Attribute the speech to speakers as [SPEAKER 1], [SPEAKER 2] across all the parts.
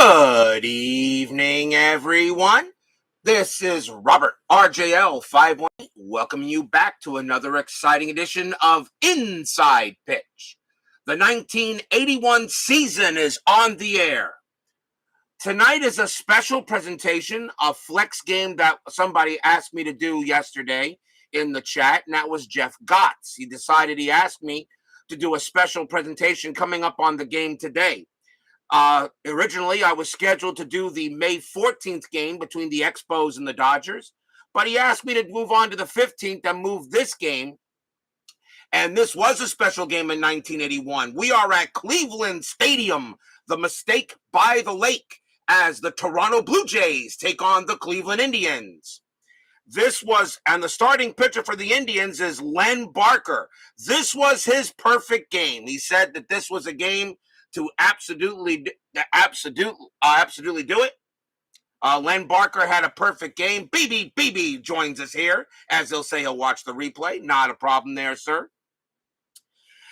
[SPEAKER 1] Good evening, everyone. This is Robert RJL 518 welcoming you back to another exciting edition of Inside Pitch. The 1981 season is on the air. Tonight is a special presentation, a flex game that somebody asked me to do yesterday in the chat, and that was Jeff Gotts. He asked me to do a special presentation coming up on the game today. Originally, I was scheduled to do the May 14th game between the Expos and the Dodgers, but he asked me to move on to the 15th and move this game. And this was a special game in 1981. We are at Cleveland Stadium, the Mistake by the Lake, as the Toronto Blue Jays take on the Cleveland Indians. And the starting pitcher for the Indians is Len Barker. This was his perfect game. He said that this was a game to absolutely do it. Len Barker had a perfect game. BB joins us here, as he'll say he'll watch the replay. Not a problem there, sir.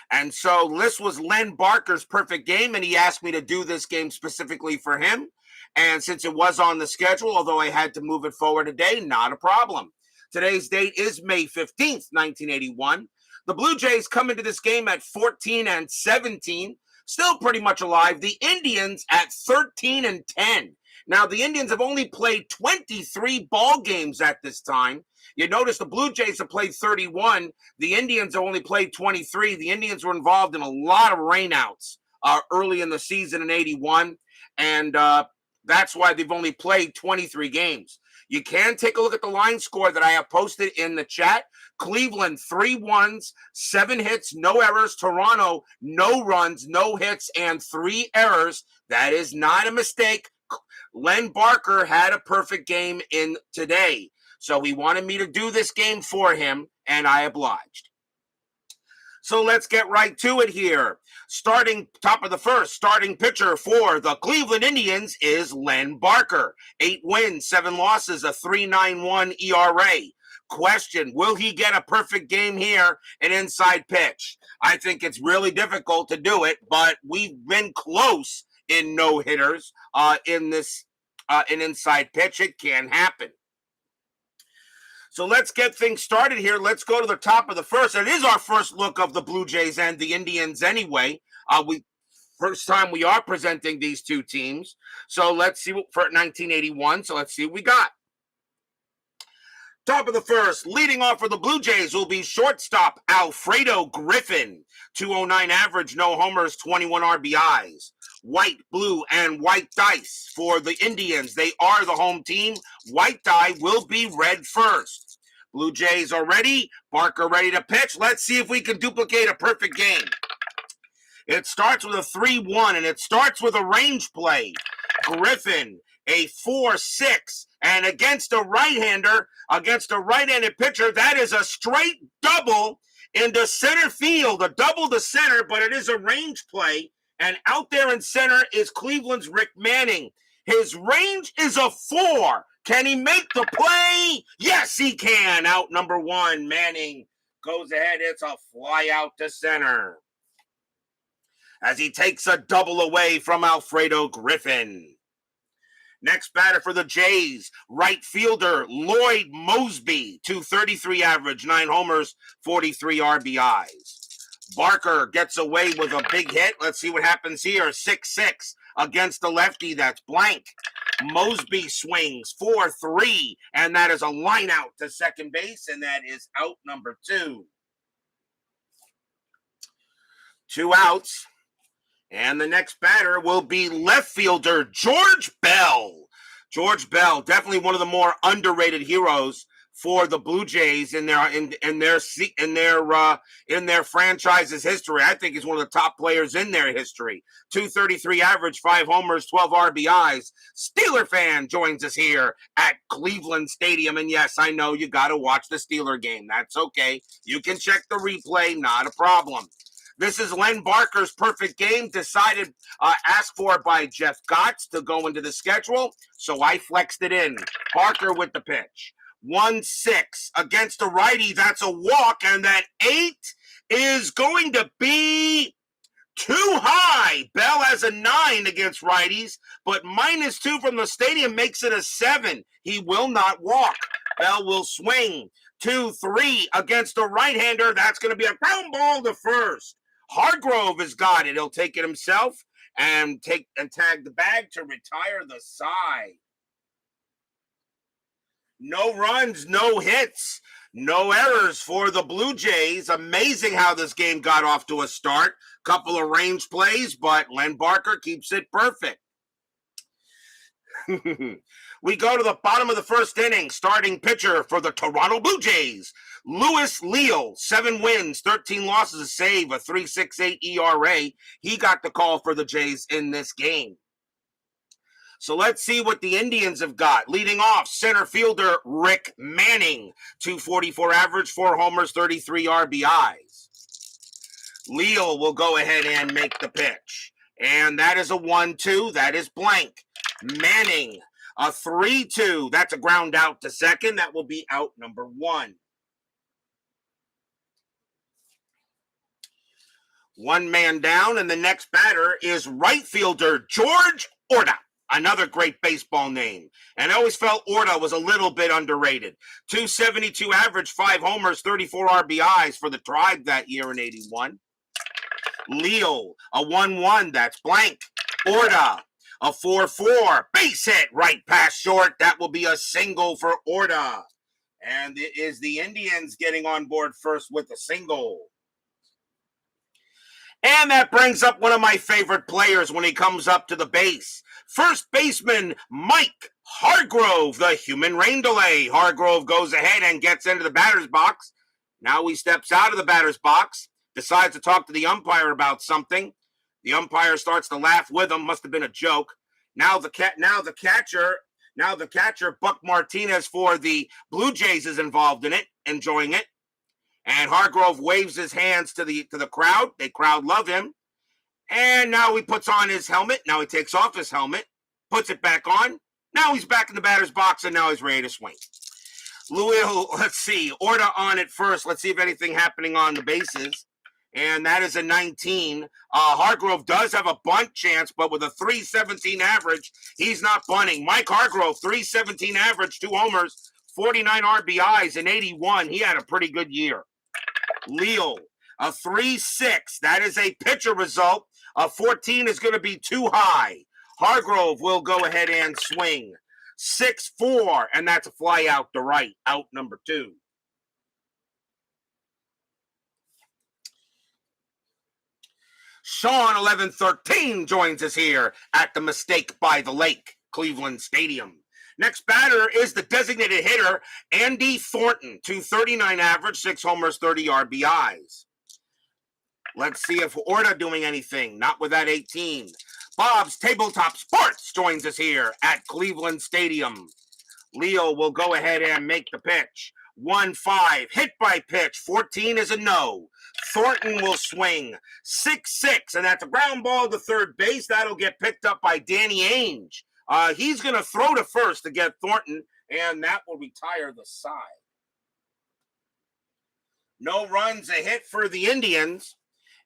[SPEAKER 1] And so this was Len Barker's perfect game, and he asked me to do this game specifically for him. And since it was on the schedule, although I had to move it forward a day, not a problem. Today's date is May 15th, 1981. The Blue Jays come into this game at 14-17. Still pretty much alive. The Indians at 13-10. Now, the Indians have only played 23 ball games at this time. You notice the Blue Jays have played 31. The Indians have only played 23. The Indians were involved in a lot of rainouts early in the season in 81. And that's why they've only played 23 games. You can take a look at the line score that I have posted in the chat. Cleveland, 3 1s, 7 hits, no errors. Toronto, no runs, no hits, and 3 errors. That is not a mistake. Len Barker had a perfect game in today. So he wanted me to do this game for him, and I obliged. So let's get right to it here. Top of the first, starting pitcher for the Cleveland Indians is Len Barker. 8 wins, 7 losses, a 3.91 ERA. Question, will he get a perfect game here in Inside Pitch? I think it's really difficult to do it, but we've been close in no-hitters in Inside Pitch. It can happen. So let's get things started here. Let's go to the top of the first. It is our first look of the Blue Jays and the Indians anyway. First time we are presenting these two teams. So let's see for 1981. So let's see what we got. Top of the first, leading off for the Blue Jays will be shortstop Alfredo Griffin. 209 average, no homers, 21 RBIs. White, blue, and white dice for the Indians. They are the home team. White die will be red first. Blue Jays are ready. Barker ready to pitch. Let's see if we can duplicate a perfect game. It starts with a 3-1, and it starts with a range play. Griffin, a 4-6, and against a right-handed pitcher, that is a straight double into center field. A double to center, but it is a range play. And out there in center is Cleveland's Rick Manning. His range is a 4. Can he make the play? Yes, he can. Out number 1. Manning goes ahead. It's a fly out to center as he takes a double away from Alfredo Griffin. Next batter for the Jays, right fielder Lloyd Mosby, 233 average, 9 homers, 43 RBIs. Barker gets away with a big hit. Let's see what happens here. 6-6 against the lefty. That's blank. Mosby swings 4-3, and that is a line out to second base, and that is out number 2. 2 outs. And the next batter will be left fielder George Bell. George Bell, definitely one of the more underrated heroes for the Blue Jays in their franchise's history. I think he's one of the top players in their history. 233 average, 5 homers, 12 RBIs. Steeler fan joins us here at Cleveland Stadium. And yes, I know you got to watch the Steeler game. That's okay. You can check the replay, not a problem. This is Len Barker's perfect game, asked for by Jeff Gotts to go into the schedule, so I flexed it in. Barker with the pitch. 1-6 against a righty. That's a walk, and that 8 is going to be Too high. Bell has a 9 against righties, but -2 from the stadium makes it a 7. He will not walk. Bell will swing. 2-3 against a right-hander. That's going to be a ground ball to first. Hargrove has got it. He'll take it himself and tag the bag to retire the side. No runs, no hits, no errors for the Blue Jays. Amazing how this game got off to a start. Couple of range plays, but Len Barker keeps it perfect. We go to the bottom of the first inning. Starting pitcher for the Toronto Blue Jays, Leal. 7 wins, 13 losses, a save, a 3.68 ERA. He got the call for the Jays in this game. So let's see what the Indians have got. Leading off, center fielder Rick Manning. 244 average, 4 homers, 33 RBIs. Leal will go ahead and make the pitch. And that is a 1-2. That is blank. Manning, a 3-2. That's a ground out to second. That will be out number 1. One man down, and the next batter is right fielder George Orta. Another great baseball name. And I always felt Orta was a little bit underrated. 272 average, 5 homers, 34 RBIs for the Tribe that year in 81. Leal, a 1-1. That's blank. Orta, a 4-4. Base hit right past short. That will be a single for Orta. And it is the Indians getting on board first with a single. And that brings up one of my favorite players when he comes up to the base. First baseman Mike Hargrove, the human rain delay. Hargrove goes ahead and gets into the batter's box. Now he steps out of the batter's box, decides to talk to the umpire about something. The umpire starts to laugh with him. Must have been a joke. Now the catcher Buck Martinez for the Blue Jays is involved in it, enjoying it. And Hargrove waves his hands to the crowd. The crowd love him. And now he puts on his helmet. Now he takes off his helmet, puts it back on. Now he's back in the batter's box, and now he's ready to swing. Leal, let's see. Orta on it first. Let's see if anything happening on the bases. And that is a 19. Hargrove does have a bunt chance, but with a 317 average, he's not bunting. Mike Hargrove, 317 average, 2 homers, 49 RBIs in 81. He had a pretty good year. Leal, a 3.6. That is a pitcher result. A 14 is going to be too high. Hargrove will go ahead and swing. 6-4, and that's a fly out to right. Out number 2. Sean 1113 joins us here at the Mistake by the Lake, Cleveland Stadium. Next batter is the designated hitter, Andy Thornton, 239 average, 6 homers, 30 RBIs. Let's see if Orta doing anything. Not with that 18. Bob's Tabletop Sports joins us here at Cleveland Stadium. Leal will go ahead and make the pitch. 1-5, hit by pitch. 14 is a no. Thornton will swing. 6-6, and that's a ground ball to third base. That'll get picked up by Danny Ainge. He's going to throw to first to get Thornton, and that will retire the side. No runs, a hit for the Indians,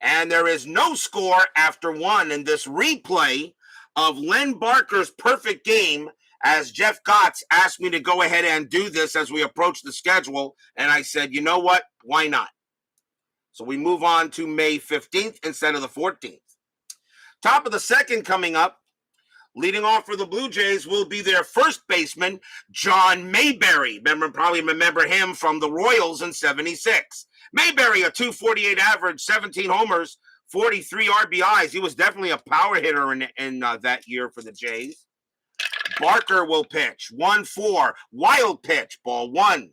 [SPEAKER 1] and there is no score after 1 in this replay of Len Barker's perfect game, as Jeff Gotts asked me to go ahead and do this as we approach the schedule, and I said, you know what, why not? So we move on to May 15th instead of the 14th. Top of the second coming up. Leading off for the Blue Jays will be their first baseman, John Mayberry. Probably remember him from the Royals in 76. Mayberry, a 248 average, 17 homers, 43 RBIs. He was definitely a power hitter in that year for the Jays. Barker will pitch. 1-4, wild pitch, ball 1.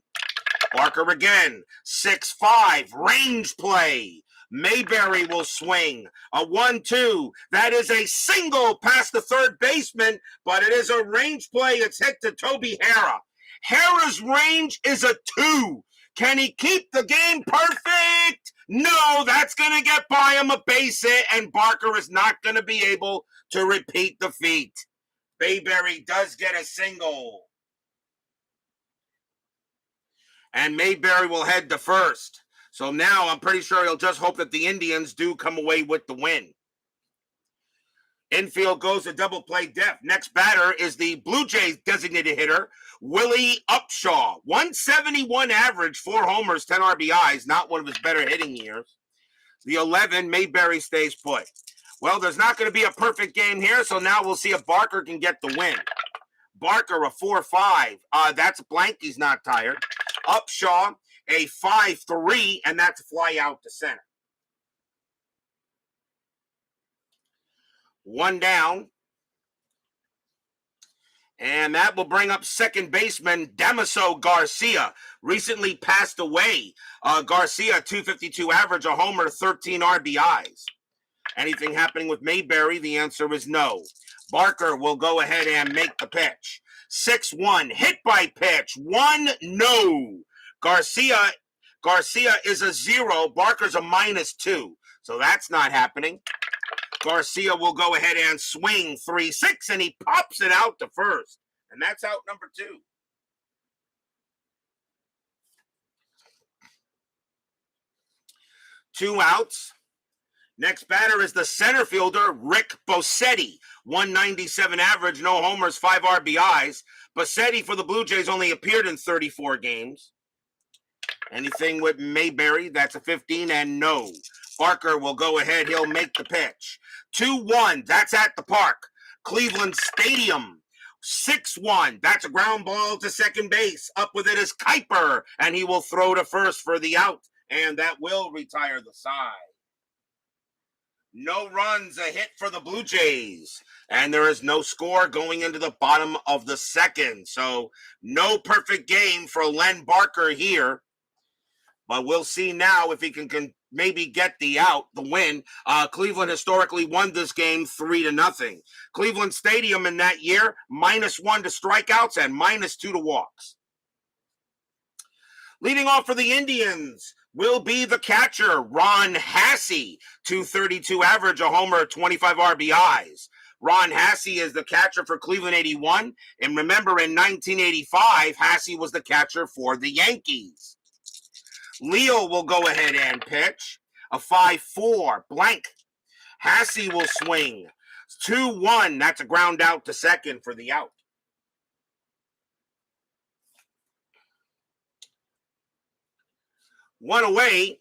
[SPEAKER 1] Barker again, 6-5, range play. Mayberry will swing. A 1-2. That is a single past the third baseman, but it is a range play. It's hit to Toby Harrah. Harrah's range is a 2. Can he keep the game perfect? No, that's going to get by him a base hit, and Barker is not going to be able to repeat the feat. Mayberry does get a single. And Mayberry will head to first. So now I'm pretty sure he'll just hope that the Indians do come away with the win. Infield goes to double play depth. Next batter is the Blue Jays designated hitter, Willie Upshaw. 171 average, 4 homers, 10 RBIs. Not one of his better hitting years. The 11, Mayberry stays put. Well, there's not going to be a perfect game here, so now we'll see if Barker can get the win. Barker, a 4-5. That's blank. He's not tired. Upshaw, a 5-3, and that's a fly out to center. 1 down. And that will bring up second baseman Damaso Garcia. Recently passed away. Garcia, 252 average, a homer, 13 RBIs. Anything happening with Mayberry? The answer is no. Barker will go ahead and make the pitch. 6-1, hit by pitch, 1, no. Garcia is a 0. Barker's a -2. So that's not happening. Garcia will go ahead and swing 3-6, and he pops it out to first. And that's out number 2. Two outs. Next batter is the center fielder, Rick Bossetti. 197 average, no homers, 5 RBIs. Bossetti for the Blue Jays only appeared in 34 games. Anything with Mayberry, that's a 15, and no. Barker will go ahead. He'll make the pitch. 2-1, that's at the park. Cleveland Stadium. 6-1, that's a ground ball to second base. Up with it is Kuiper, and he will throw to first for the out, and that will retire the side. No runs, a hit for the Blue Jays. And there is no score going into the bottom of the second. So no perfect game for Len Barker here. But we'll see now if he can maybe get the win. Cleveland historically won this game 3-0. Cleveland Stadium in that year, -1 to strikeouts and -2 to walks. Leading off for the Indians will be the catcher, Ron Hassey. 232 average, a homer, 25 RBIs. Ron Hassey is the catcher for Cleveland 81. And remember, in 1985, Hassey was the catcher for the Yankees. Leal will go ahead and pitch. A 5-4, blank. Hassey will swing. 2-1, that's a ground out to second for the out. One away,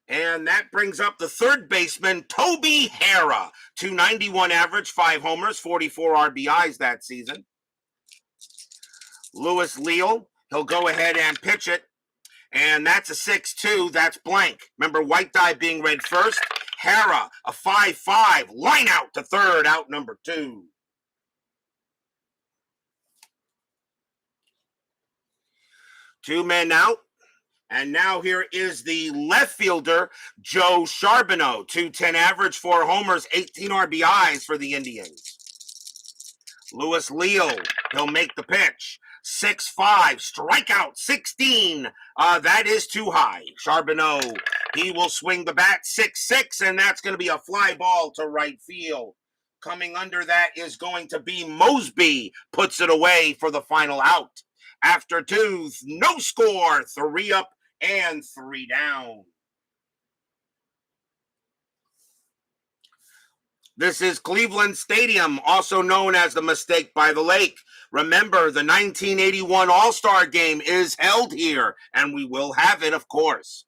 [SPEAKER 1] and that brings up the third baseman, Toby Hara. 291 average, 5 homers, 44 RBIs that season. Louis Leal, he'll go ahead and pitch it, and that's a 6-2, that's blank. Remember, white die being read first. Hara, a 5-5, line out to third, out number 2. Two men out. And now here is the left fielder, Joe Charbonneau. 210 average, 4 homers, 18 RBIs for the Indians. Louis Leal, he'll make the pitch. 6-5, strikeout 16. That is too high. Charbonneau, he will swing the bat 6-6, and that's going to be a fly ball to right field. Coming under that is going to be Mosby, puts it away for the final out. After 2, no score, 3 up and 3 down. This is Cleveland Stadium, also known as the Mistake by the Lake. Remember, the 1981 All-Star Game is held here, and we will have it, of course.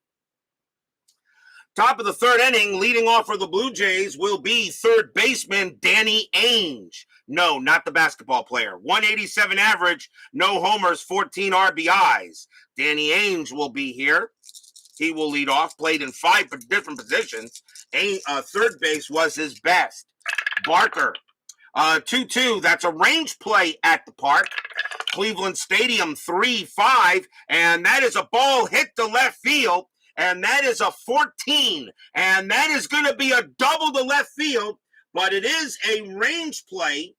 [SPEAKER 1] Top of the third inning, leading off for the Blue Jays will be third baseman Danny Ainge. No, not the basketball player. 187 average, no homers, 14 RBIs. Danny Ainge will be here. He will lead off, played in 5 different positions. Third base was his best. Barker, 2-2, that's a range play at the park. Cleveland Stadium, 3-5, and that is a ball hit to left field, and that is a 14, and that is going to be a double to left field, but it is a range play.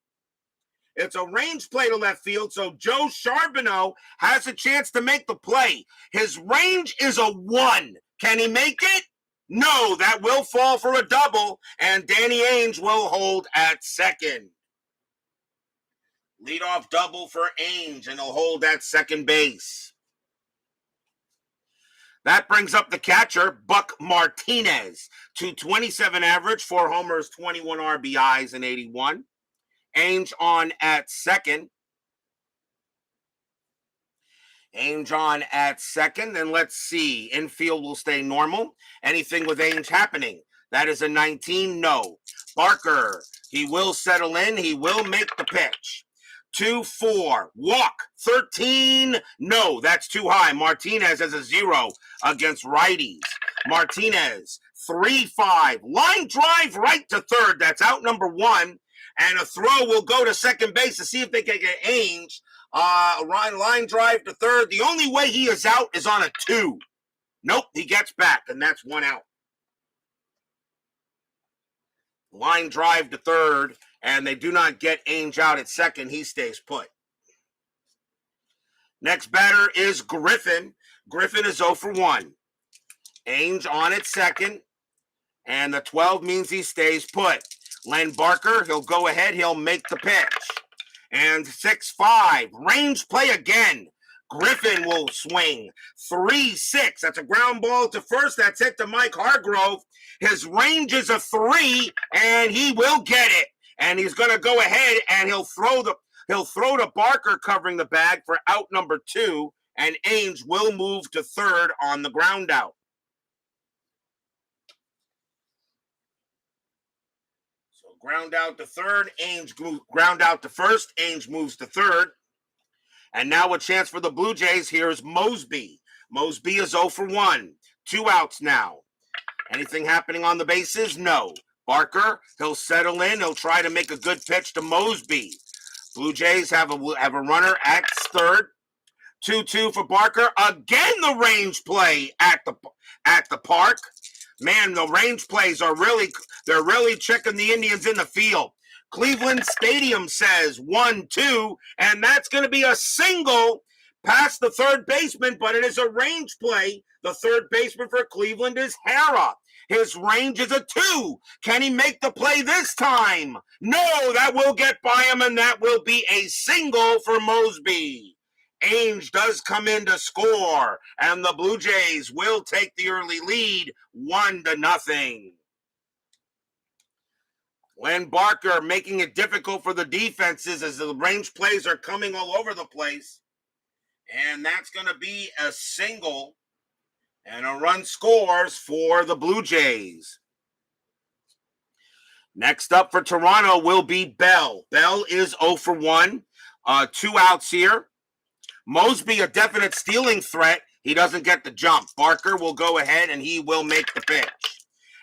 [SPEAKER 1] It's a range play to left field, so Joe Charbonneau has a chance to make the play. His range is a 1. Can he make it? No, that will fall for a double, and Danny Ainge will hold at second. Leadoff double for Ainge, and he'll hold at second base. That brings up the catcher, Buck Martinez, 227 average, 4 homers, 21 RBIs, and 81. Ainge on at second. Ainge on at second. And let's see. Infield will stay normal. Anything with Ainge happening? That is a 19. No. Barker. He will settle in. He will make the pitch. 2-4. Walk. 13. No, that's too high. Martinez has a 0 against righties. Martinez. 3-5. Line drive right to third. That's out number 1. And a throw will go to second base to see if they can get Ainge. Line drive to third. The only way he is out is on a 2. Nope, he gets back, and that's 1 out. Line drive to third, and they do not get Ainge out at second. He stays put. Next batter is Griffin. Griffin is 0 for 1. Ainge on at second, and the 12 means he stays put. Len Barker, he'll go ahead. He'll make the pitch. And 6-5. Range play again. Griffin will swing. 3-6. That's a ground ball to first. That's hit to Mike Hargrove. His range is a 3, and he will get it. And he's going to go ahead and he'll throw to Barker covering the bag for out number 2, and Ainge will move to third on the ground out. Ground out to third, ground out to first, Ainge moves to third. And now a chance for the Blue Jays. Here's Mosby. Mosby is 0 for 1. 2 outs now. Anything happening on the bases? No. Barker, he'll settle in. He'll try to make a good pitch to Mosby. Blue Jays have a runner at third. 2-2 for Barker. Again, the range play at the park. Man, the range plays are they're really checking the Indians in the field. Cleveland Stadium says 1-2, and that's going to be a single past the third baseman, but it is a range play. The third baseman for Cleveland is Hara. His range is a 2. Can he make the play this time? No, that will get by him, and that will be a single for Mosby. Ainge does come in to score, and the Blue Jays will take the early lead 1-0. Len Barker making it difficult for the defenses as the range plays are coming all over the place. And that's going to be a single, and a run scores for the Blue Jays. Next up for Toronto will be Bell. Bell is 0 for 1. 2 outs here. Mosby, a definite stealing threat. He doesn't get the jump. Barker will go ahead and he will make the pitch.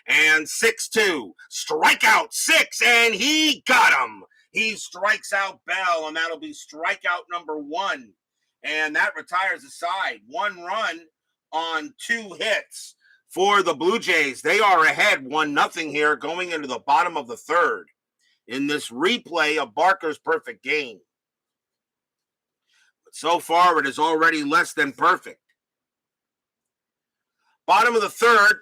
[SPEAKER 1] And 6-2. Strikeout 6, and he got him. He strikes out Bell, and that'll be strikeout number 1. And that retires the side. 1 run on 2 hits for the Blue Jays. They are ahead 1-0 here going into the bottom of the third in this replay of Barker's perfect game. So far, it is already less than perfect. Bottom of the third,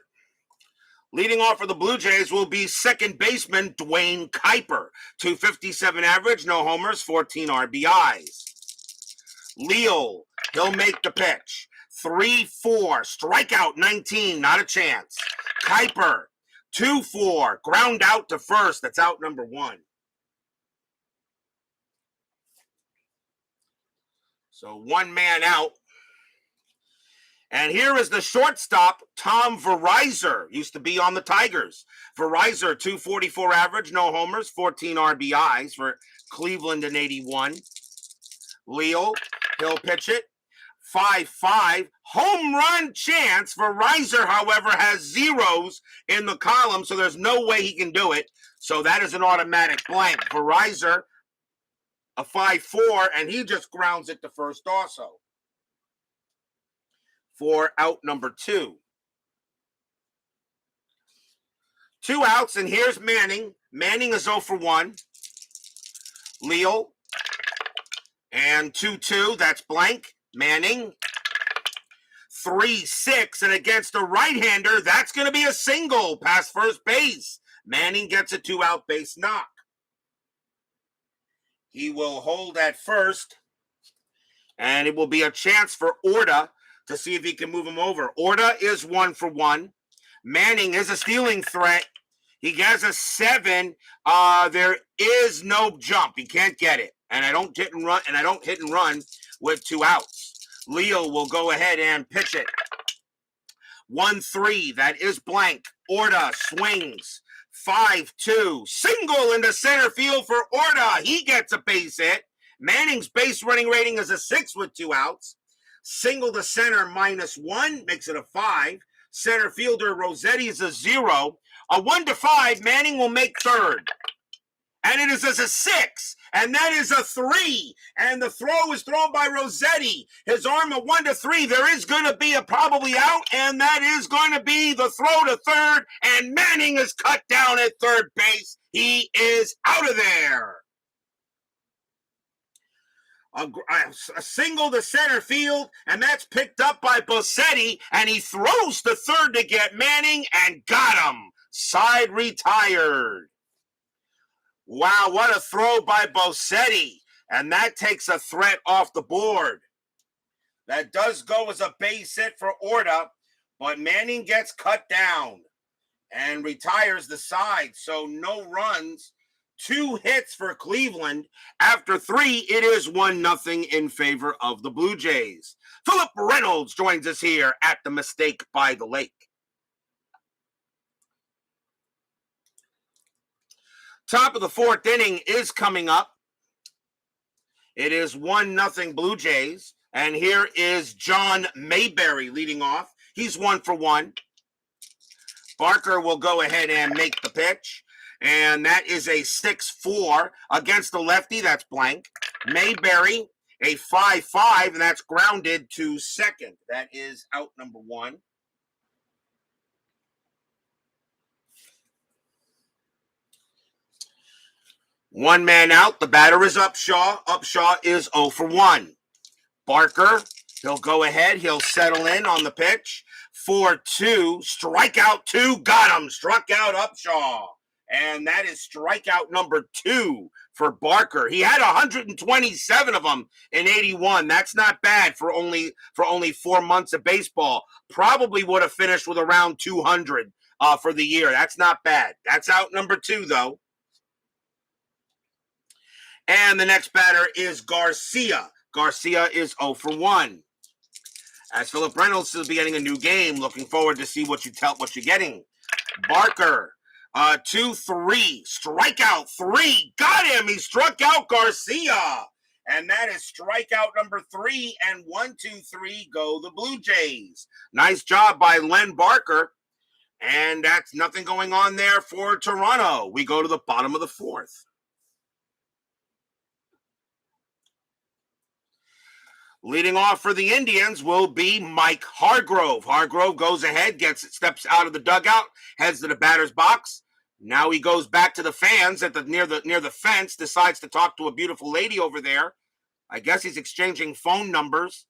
[SPEAKER 1] leading off for the Blue Jays will be second baseman Dwayne Kuiper. 257 average, no homers, 14 RBIs. Leal, he'll make the pitch. 3-4, strikeout 19, not a chance. Kuiper, 2-4, ground out to first, that's out number 1. So 1 man out. And here is the shortstop, Tom Verizer. Used to be on the Tigers. Verizer, 244 average, no homers, 14 RBIs for Cleveland in 81. Leal, he'll pitch it. 5-5. Home run chance. Verizer, however, has zeros in the column, so there's no way he can do it. So that is an automatic blank. Verizer, a 5-4, and he just grounds it to first also for out number 2. 2 outs, and here's Manning. Manning is 0 for 1. Leal, and 2-2, that's blank. Manning, 3-6, and against a right-hander, that's going to be a single past first base. Manning gets a 2-out base knock. He will hold at first, and it will be a chance for Orta to see if he can move him over. Orta is 1-for-1. Manning is a stealing threat. He has a 7. There is no jump. He can't get it. And I don't hit and run with 2 outs. Leal will go ahead and pitch it. 1-3. That is blank. Orta swings. 5-2. Single into center field for Orta. He gets a base hit. Manning's base running rating is a 6 with 2 outs. Single to center -1 makes it a 5. Center fielder Rossetti is a 0. A 1-5. Manning will make third. And it is as a 6. And that is a 3. And the throw is thrown by Rossetti. His arm a 1-3. There is going to be a probably out. And that is going to be the throw to third. And Manning is cut down at third base. He is out of there. A single to center field, and that's picked up by Bossetti, and he throws to third to get Manning and got him. Side retired. Wow, what a throw by Bossetti, and that takes a threat off the board. That does go as a base hit for Orta, but Manning gets cut down and retires the side, so no runs. 2 hits for Cleveland. After 3, it is 1-0 in favor of the Blue Jays. Philip Reynolds joins us here at the Mistake by the Lake. Top of the 4th inning is coming up. It is 1-0 Blue Jays. And here is John Mayberry leading off. He's 1-for-1. Barker will go ahead and make the pitch. And that is a 6-4 against the lefty. That's blank. Mayberry, a 5-5, and that's grounded to second. That is out number 1. One man out. The batter is Upshaw. Upshaw is 0-for-1. Barker, he'll go ahead. He'll settle in on the pitch. 4-2. Strikeout 2. Got him. Struck out Upshaw. And that is strikeout number 2 for Barker. He had 127 of them in 81. That's not bad for only 4 months of baseball. Probably would have finished with around 200 for the year. That's not bad. That's out number 2, though. And the next batter is Garcia. Garcia is 0-for-1. As Philip Reynolds will be getting a new game, looking forward to see what you're getting. Barker. 2-3, strikeout 3, got him. He struck out Garcia, and that is strikeout number 3. And 1-2-3 go the Blue Jays. Nice job by Len Barker, and that's nothing going on there for Toronto. We go to the bottom of the 4th. Leading off for the Indians will be Mike Hargrove. Hargrove goes ahead, steps out of the dugout, heads to the batter's box. Now he goes back to the fans near the fence, decides to talk to a beautiful lady over there. I guess he's exchanging phone numbers,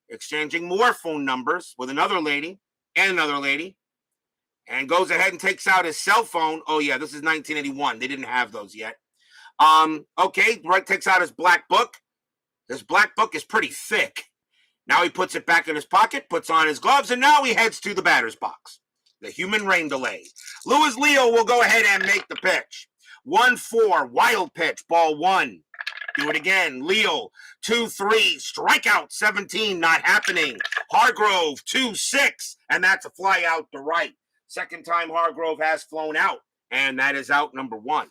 [SPEAKER 1] exchanging more phone numbers with another lady, and goes ahead and takes out his cell phone. Oh yeah, this is 1981. They didn't have those yet. Okay, right, takes out his black book. His black book is pretty thick. Now he puts it back in his pocket, puts on his gloves, and now he heads to the batter's box. The human rain delay. Luis Leal will go ahead and make the pitch. 1-4, wild pitch, ball 1. Do it again. Leal, 2-3, strikeout 17, not happening. Hargrove, 2-6, and that's a fly out to right. Second time Hargrove has flown out, and that is out number 1.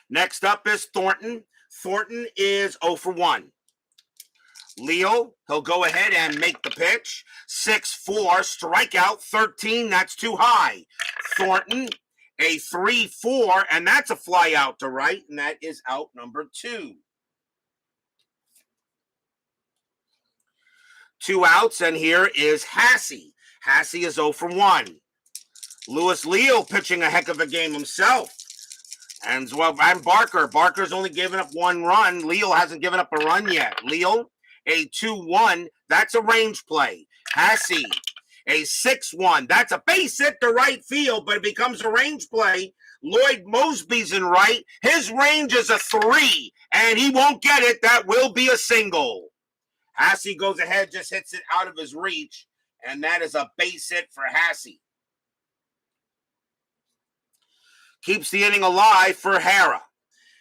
[SPEAKER 1] Next up is Thornton. Thornton is 0-for-1. Leal, he'll go ahead and make the pitch. 6-4, strikeout 13, that's too high. Thornton, a 3-4, and that's a fly out to right, and that is out number 2. 2 outs, and here is Hassey. Hassey is 0-for-1. Luis Leal pitching a heck of a game himself. And Barker. Barker's only given up 1 run. Leal hasn't given up a run yet. Leal, a 2-1. That's a range play. Hassey, a 6-1. That's a base hit to right field, but it becomes a range play. Lloyd Mosby's in right. His range is a 3, and he won't get it. That will be a single. Hassey goes ahead, just hits it out of his reach, and that is a base hit for Hassey. Keeps the inning alive for Hara.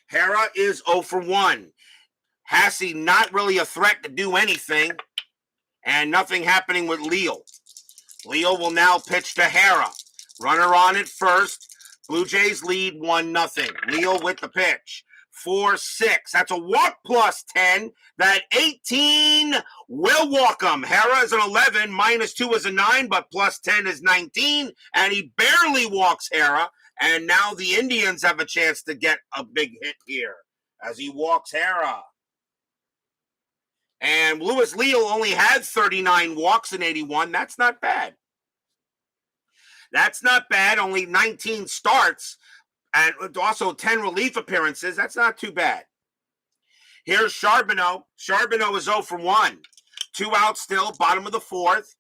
[SPEAKER 1] Hara is 0 for 1. Hassey not really a threat to do anything, and nothing happening with Leal. Leal will now pitch to Hara. Runner on at first. Blue Jays lead 1-0. Leal with the pitch. 4-6. That's a walk plus 10. That 18 will walk him. Hara is an 11. -2 is a 9, but plus 10 is 19. And he barely walks Hara. And now the Indians have a chance to get a big hit here as he walks Hara. And Louis Leal only had 39 walks in 81. That's not bad. That's not bad. Only 19 starts and also 10 relief appearances. That's not too bad. Here's Charbonneau. Charbonneau is 0 for 1. 2 out still, bottom of the 4th.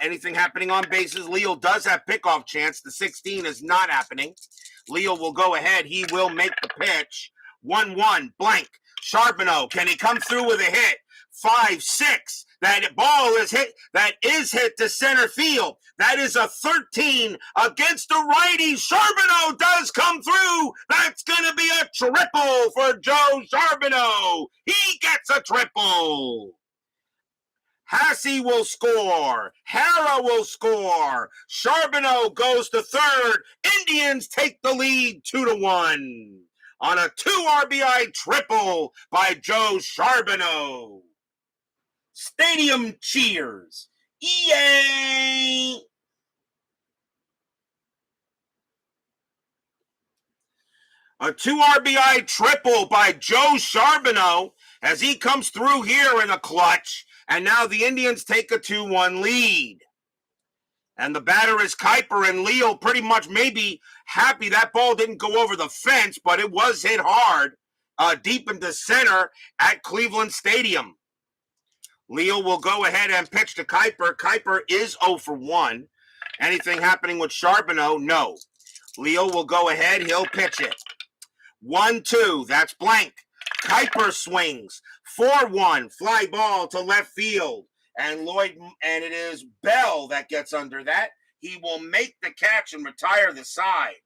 [SPEAKER 1] Anything happening on bases? Leal does have pickoff chance. The 16 is not happening. Leal will go ahead. He will make the pitch. 1-1, blank. Charbonneau, can he come through with a hit? 5-6. That ball is hit. That is hit to center field. That is a 13 against the righty. Charbonneau does come through. That's going to be a triple for Joe Charbonneau. He gets a triple. Hassey will score. Hara will score. Charbonneau goes to third. Indians take the lead 2-1 on a 2 RBI triple by Joe Charbonneau. Stadium cheers. Yay! A 2 RBI triple by Joe Charbonneau as he comes through here in a clutch. And now the Indians take a 2-1 lead. And the batter is Kuiper, and Leal pretty much maybe happy that ball didn't go over the fence, but it was hit hard deep into center at Cleveland Stadium. Leal will go ahead and pitch to Kuiper. Kuiper is 0 for 1. Anything happening with Charbonneau? No. Leal will go ahead. He'll pitch it. 1-2. That's blank. Kuiper swings. 4-1. Fly ball to left field. And it is Bell that gets under that. He will make the catch and retire the side.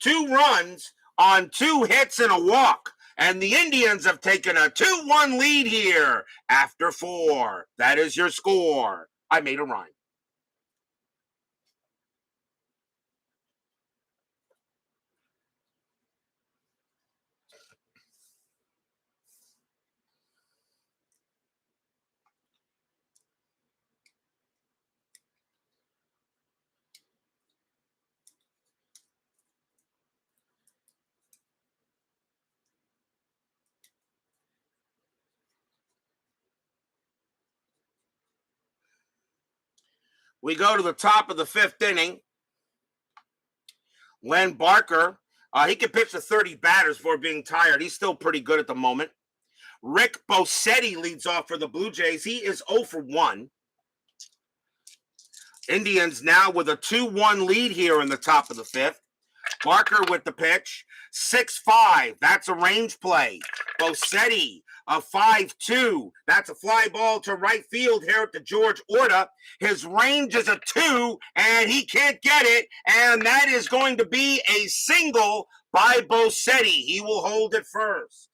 [SPEAKER 1] 2 runs on 2 hits and a walk. And the Indians have taken a 2-1 lead here after 4. That is your score. I made a rhyme. We go to the top of the 5th inning. Len Barker, he can pitch to 30 batters before being tired. He's still pretty good at the moment. Rick Bosetti leads off for the Blue Jays. He is 0 for 1. Indians now with a 2-1 lead here in the top of the 5th. Barker with the pitch. 6-5. That's a range play. Bosetti, a 5-2. That's a fly ball to right field here to George Orta. His range is a 2, and he can't get it. And that is going to be a single by Bosetti. He will hold it first.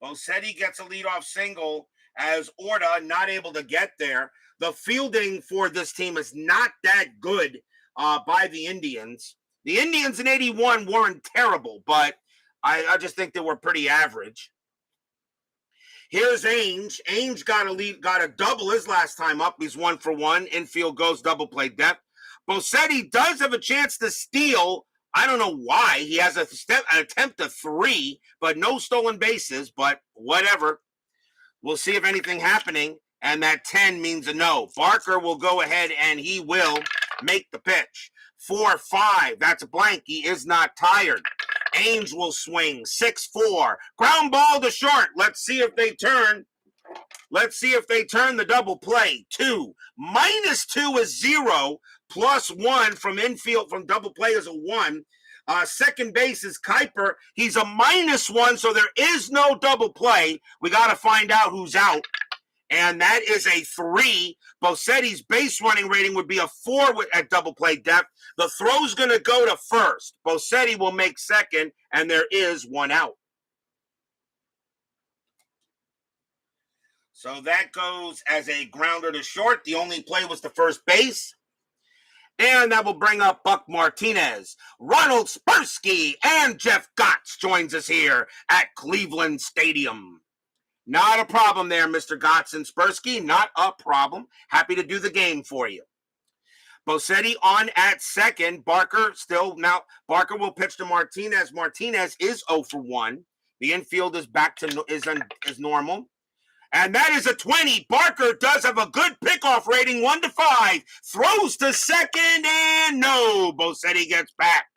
[SPEAKER 1] Bosetti gets a leadoff single as Orta not able to get there. The fielding for this team is not that good by the Indians. The Indians in 81 weren't terrible, but I just think they were pretty average. Here's Ainge. Ainge got a double his last time up. He's 1 for 1. Infield goes double play depth. Bosetti does have a chance to steal. I don't know why. He has an attempt to 3, but no stolen bases, but whatever. We'll see if anything happening, and that 10 means a no. Barker will go ahead, and he will make the pitch. 4-5. That's a blank. He is not tired. Ainge will swing. 6-4. Ground ball to short. Let's see if they turn. Let's see if they turn the double play. 2. -2 is 0. +1 from infield from double play is a 1. Second base is Kuiper. He's a -1, so there is no double play. We got to find out who's out. And that is a 3. Bossetti's base running rating would be a 4 at double play depth. The throw's going to go to first. Bossetti will make second, and there is 1 out. So that goes as a grounder to short. The only play was to first base. And that will bring up Buck Martinez. Ronald Spersky and Jeff Gotts joins us here at Cleveland Stadium. Not a problem there, Mr. Gotts and Spersky. Not a problem. Happy to do the game for you. Bossetti on at second. Barker still now. Barker will pitch to Martinez. Martinez is 0 for 1. The infield is back to is normal. And that is a 20. Barker does have a good pickoff rating, 1 to 5. Throws to second, and no. Bossetti gets back.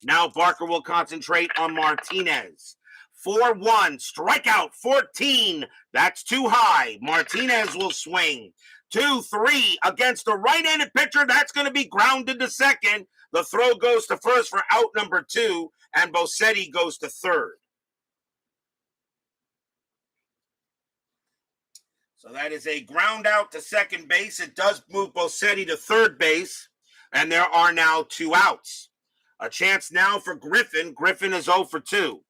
[SPEAKER 1] Now Barker will concentrate on Martinez. 4-1, strikeout 14. That's too high. Martinez will swing. 2-3 against the right-handed pitcher. That's going to be grounded to second. The throw goes to first for out number 2, and Bossetti goes to third. So that is a ground out to second base. It does move Bossetti to third base, and there are now 2 outs. A chance now for Griffin. Griffin is 0 for 2.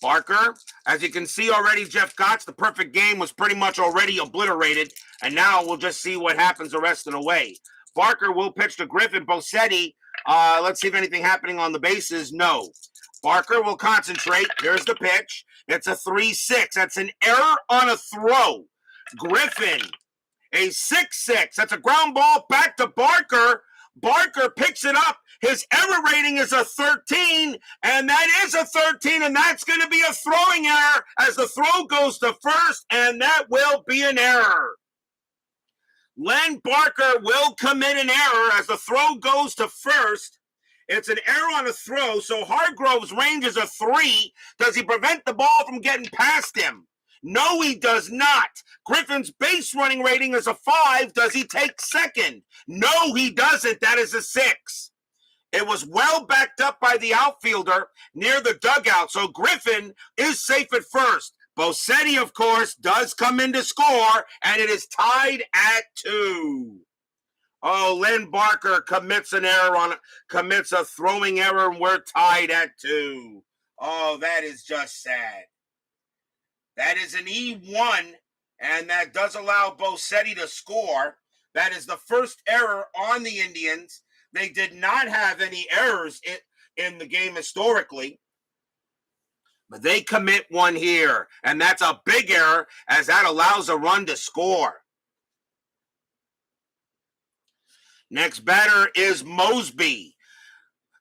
[SPEAKER 1] Barker, as you can see already, Jeff Gotts, the perfect game was pretty much already obliterated, and now we'll just see what happens the rest of the way. Barker will pitch to Griffin. Bossetti, let's see if anything happening on the bases. No. Barker will concentrate. Here's the pitch. It's a 3-6. That's an error on a throw. Griffin, a 6-6. That's a ground ball back to Barker. Barker picks it up. His error rating is a 13, and that is a 13, and that's going to be a throwing error as the throw goes to first, and that will be an error. Len Barker will commit an error as the throw goes to first. It's an error on a throw, so Hargrove's range is a 3. Does he prevent the ball from getting past him? No, he does not. Griffin's base running rating is a 5. Does he take second? No, he doesn't. That is a 6. It was well backed up by the outfielder near the dugout, so Griffin is safe at first. Bossetti, of course, does come in to score, and it is tied at 2. Oh, Len Barker commits a throwing error, and we're tied at 2. Oh, that is just sad. That is an E1, and that does allow Bossetti to score. That is the first error on the Indians. They did not have any errors in the game historically. But they commit one here, and that's a big error as that allows a run to score. Next batter is Mosby.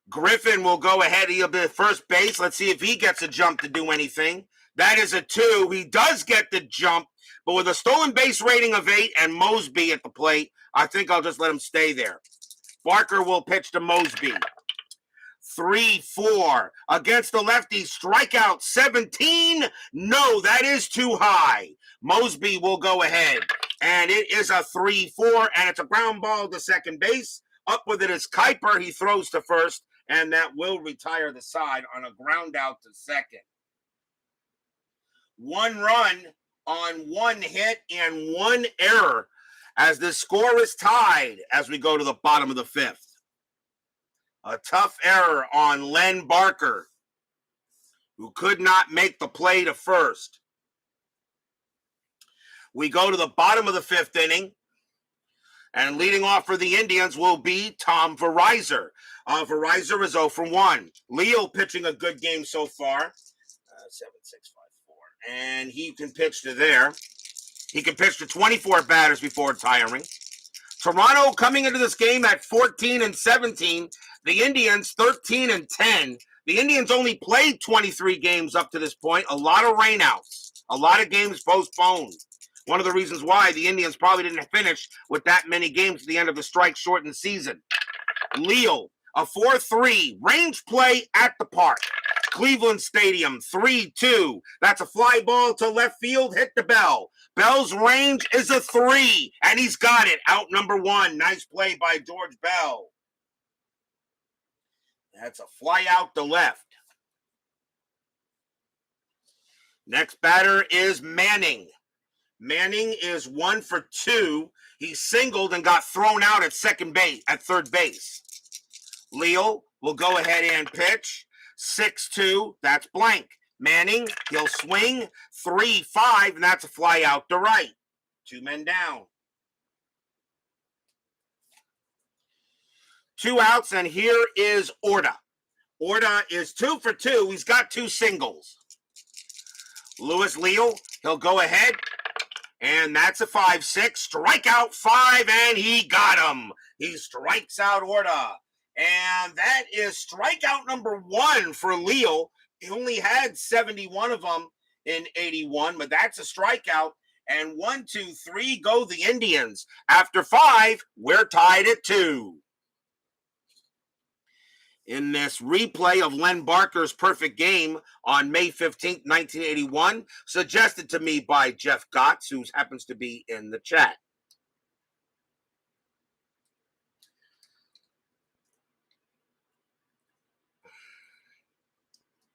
[SPEAKER 1] Griffin will go ahead. He'll be at first base. Let's see if he gets a jump to do anything. That is a 2. He does get the jump, but with a stolen base rating of 8 and Mosby at the plate, I think I'll just let him stay there. Barker will pitch to Mosby. 3-4 against the lefty. Strikeout 17. No, that is too high. Mosby will go ahead. And it is a 3-4, and it's a ground ball to second base. Up with it is Kuiper. He throws to first, and that will retire the side on a ground out to second. 1 run on 1 hit and 1 error as the score is tied as we go to the bottom of the 5th. A tough error on Len Barker, who could not make the play to first. We go to the bottom of the 5th inning, and leading off for the Indians will be Tom Verizer. Verizer is 0 for 1. Leal pitching a good game so far. 7-6-5-4. And he can pitch to there. He can pitch to 24 batters before retiring. Toronto coming into this game at 14-17. The Indians 13-10. The Indians only played 23 games up to this point. A lot of rainouts. A lot of games postponed. One of the reasons why the Indians probably didn't finish with that many games at the end of the strike-shortened season. Leal, a 4-3, range play at the park. Cleveland Stadium, 3-2. That's a fly ball to left field, hit the Bell. Bell's range is a 3, and he's got it. Out number 1. Nice play by George Bell. That's a fly out to left. Next batter is Manning. Manning is 1 for 2. He singled and got thrown out at third base. Leal will go ahead and pitch. 6-2, that's blank. Manning, he'll swing. 3-5, and that's a fly out to right. 2 men down. 2 outs, and here is Orta. Orta is 2 for 2. He's got 2 singles. Louis Leal, he'll go ahead, and that's a 5-6. Strikeout 5, and he got him. He strikes out Orta. And that is strikeout number 1 for Leal. He only had 71 of them in 81, but that's a strikeout. And 1, 2, 3 go the Indians. After 5, we're tied at 2. In this replay of Len Barker's perfect game on May 15th, 1981, suggested to me by Jeff Gotts, who happens to be in the chat.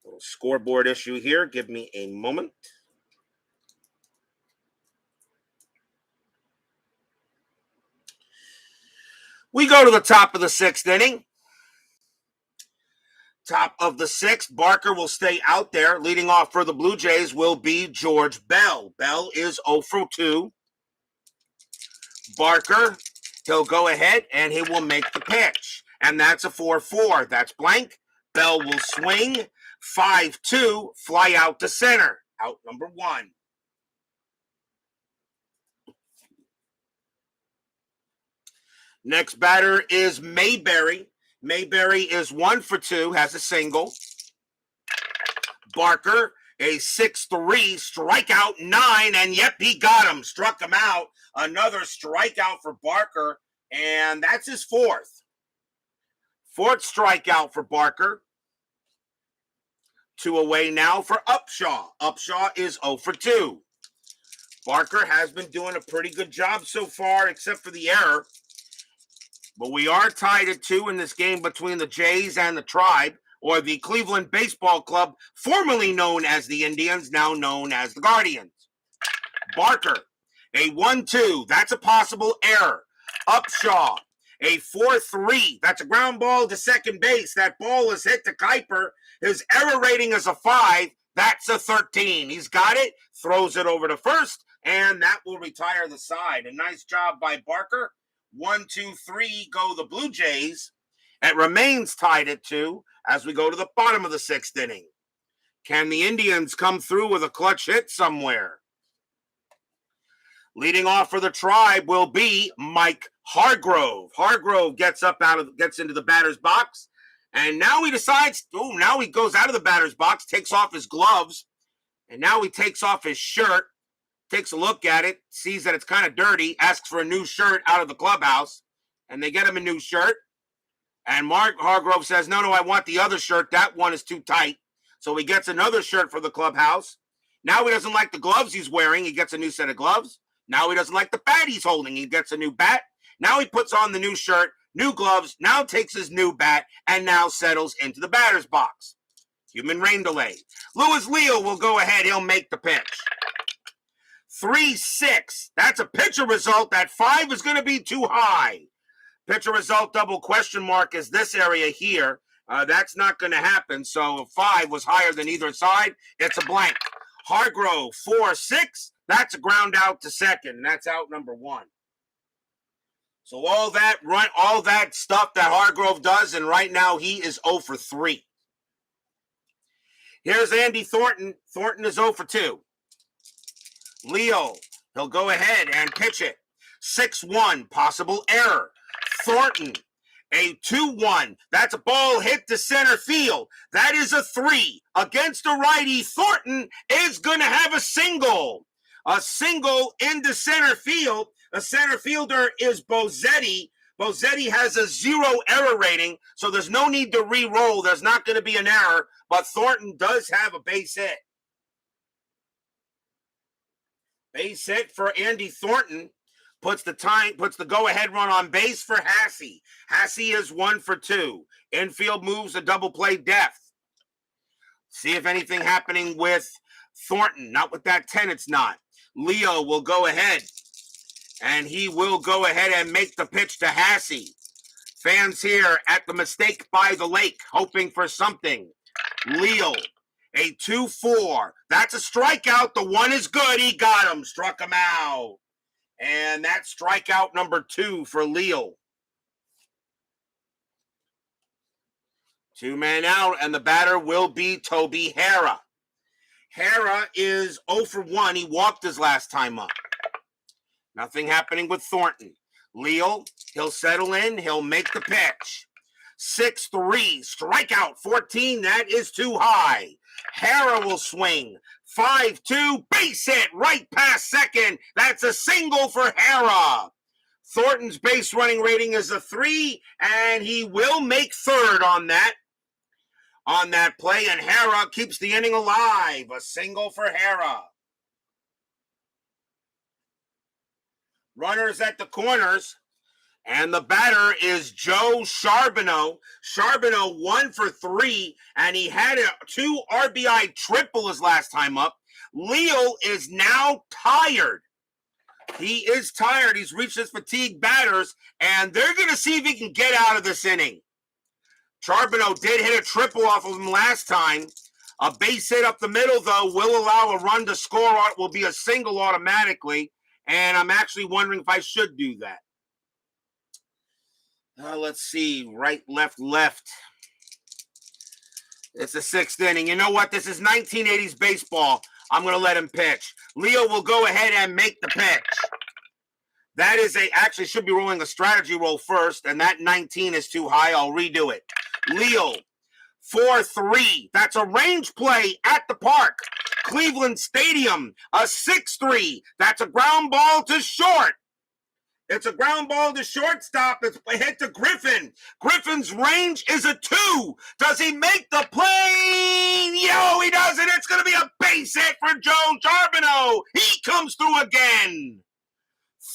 [SPEAKER 1] Little scoreboard issue here. Give me a moment. We go to the top of the 6th inning. Top of the 6th, Barker will stay out there. Leading off for the Blue Jays will be George Bell. Bell is 0 for 2. Barker, he'll go ahead and he will make the pitch. And that's a 4-4. That's blank. Bell will swing. 5-2, fly out to center. Out number 1. Next batter is Mayberry. Mayberry is 1 for 2, has a single. Barker, a 6-3, strikeout 9, and yep, he got him. Struck him out. Another strikeout for Barker, and that's his 4th. 4th strikeout for Barker. 2 away now for Upshaw. Upshaw is 0 for 2. Barker has been doing a pretty good job so far, except for the error. But we are tied at 2 in this game between the Jays and the Tribe, or the Cleveland Baseball Club, formerly known as the Indians, now known as the Guardians. Barker, a 1-2. That's a possible error. Upshaw, a 4-3. That's a ground ball to second base. That ball is hit to Kuiper. His error rating is a 5. That's a 13. He's got it, throws it over to first, and that will retire the side. A nice job by Barker. 1, 2, 3 go the Blue Jays. It remains tied at 2 as we go to the bottom of the 6th inning. Can the Indians come through with a clutch hit somewhere? Leading off for the Tribe will be Mike Hargrove. Hargrove gets into the batter's box, and now he decides, now he goes out of the batter's box, takes off his gloves, and now he takes off his shirt. Takes a look at it, sees that it's kind of dirty, asks for a new shirt out of the clubhouse, and they get him a new shirt. And Mark Hargrove says, no, I want the other shirt. That one is too tight. So he gets another shirt for the clubhouse. Now he doesn't like the gloves he's wearing. He gets a new set of gloves. Now he doesn't like the bat he's holding. He gets a new bat. Now he puts on the new shirt, new gloves, now takes his new bat, and now settles into the batter's box. Human rain delay. Louis Leal will go ahead. He'll make the pitch. 3-6. That's a pitcher result. That 5 is going to be too high. Pitcher result double question mark is this area here. That's not going to happen. So if 5 was higher than either side, it's a blank. Hargrove, 4-6. That's a ground out to second. And that's out number 1. So all that stuff that Hargrove does, and right now he is 0 for 3. Here's Andy Thornton. Thornton is 0 for 2. Leal, he'll go ahead and pitch it. 6-1, possible error. Thornton, a 2-1. That's a ball hit to center field. That is a 3. Against a righty, Thornton is going to have a single. A single into center field. A center fielder is Bozzetti. Bozzetti has a 0 error rating, so there's no need to re-roll. There's not going to be an error, but Thornton does have a base hit. Base hit for Andy Thornton. puts the go-ahead run on base for Hassey. Hassey is 1 for 2. Infield moves a double play depth. See if anything happening with Thornton. Not with that 10, it's not. Leal will go ahead, and he will go ahead and make the pitch to Hassey. Fans here at the Mistake by the Lake hoping for something. Leal, a 2-4. That's a strikeout. The 1 is good. He got him. Struck him out. And that's strikeout number 2 for Leal. 2 men out, and the batter will be Toby Hara. Hara is 0 for 1. He walked his last time up. Nothing happening with Thornton. Leal, he'll settle in. He'll make the pitch. 6-3, strikeout 14. That is too high. Hara will swing. 5-2, base hit right past second. That's a single for Hara. Thornton's base running rating is a 3, and he will make third on that play, and Hara keeps the inning alive. A single for Hara. Runners at the corners, and the batter is Joe Charbonneau. Charbonneau 1 for 3, and he had a 2 RBI triple his last time up. Leal is now tired. He is tired. He's reached his fatigue batters, and they're going to see if he can get out of this inning. Charbonneau did hit a triple off of him last time. A base hit up the middle, though, will allow a run to score. It will be a single automatically, and I'm actually wondering if I should do that. Let's see. Right, left, left. It's the 6th inning. You know what? This is 1980s baseball. I'm going to let him pitch. Leal will go ahead and make the pitch. That is actually should be rolling a strategy roll first, and that 19 is too high. I'll redo it. Leal, 4-3. That's a range play at the park. Cleveland Stadium, a 6-3. That's a ground ball to short. It's a ground ball to shortstop. It's hit to Griffin. Griffin's range is a 2. Does he make the play? Yo, he doesn't. It's going to be a base hit for Joe Charbonneau. He comes through again.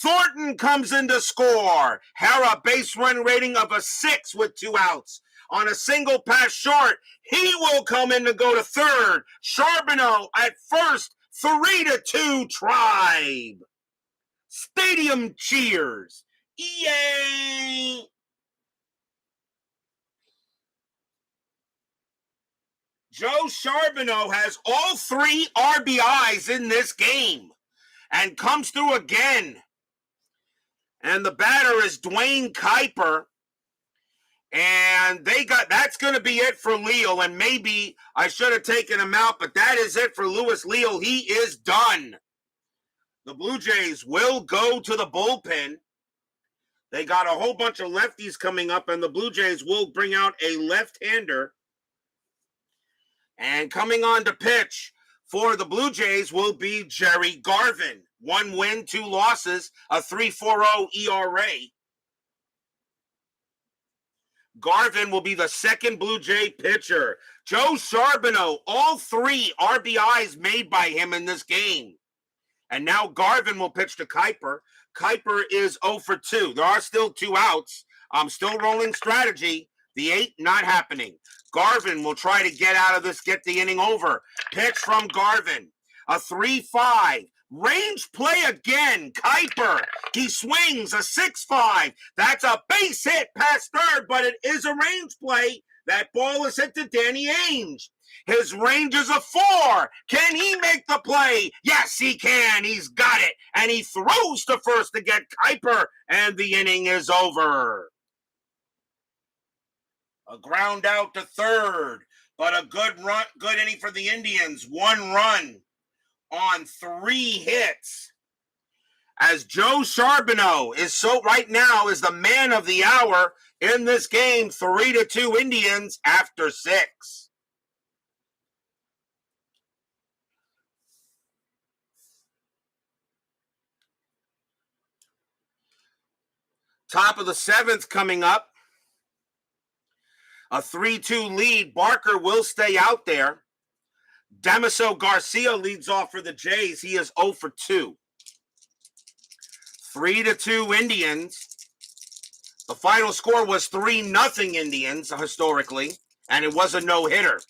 [SPEAKER 1] Thornton comes in to score. Hara, base run rating of a 6 with 2 outs. On a single pass short, he will come in to go to third. Charbonneau at first, 3-2 Tribe. Stadium cheers. Yay! Joe Charbonneau has all 3 RBIs in this game and comes through again. And the batter is Dwayne Kuiper. And that's going to be it for Leal. And maybe I should have taken him out, but that is it for Louis Leal. He is done. The Blue Jays will go to the bullpen. They got a whole bunch of lefties coming up, and the Blue Jays will bring out a left-hander. And coming on to pitch for the Blue Jays will be Jerry Garvin. 1 win, 2 losses, a 3.40 ERA. Garvin will be the second Blue Jay pitcher. Joe Charbonneau, all 3 RBIs made by him in this game. And now Garvin will pitch to Kuiper. Kuiper is 0 for 2. There are still 2 outs. I'm still rolling strategy. The 8 not happening. Garvin will try to get out of this, get the inning over. Pitch from Garvin. A 3-5. Range play again. Kuiper. He swings a 6-5. That's a base hit past third, but it is a range play. That ball is hit to Danny Ainge. His range is a 4. Can he make the play? Yes, he can. He's got it. And he throws to first to get Kuiper, and the inning is over. A ground out to third, but a good inning for the Indians. 1 run on 3 hits. As Joe Charbonneau right now is the man of the hour in this game. 3-2 Indians after 6. Top of the 7th coming up. A 3-2 lead. Barker will stay out there. Damaso Garcia leads off for the Jays. He is 0 for 2. 3-2 Indians. The final score was 3-0 Indians historically, and it was a no-hitter.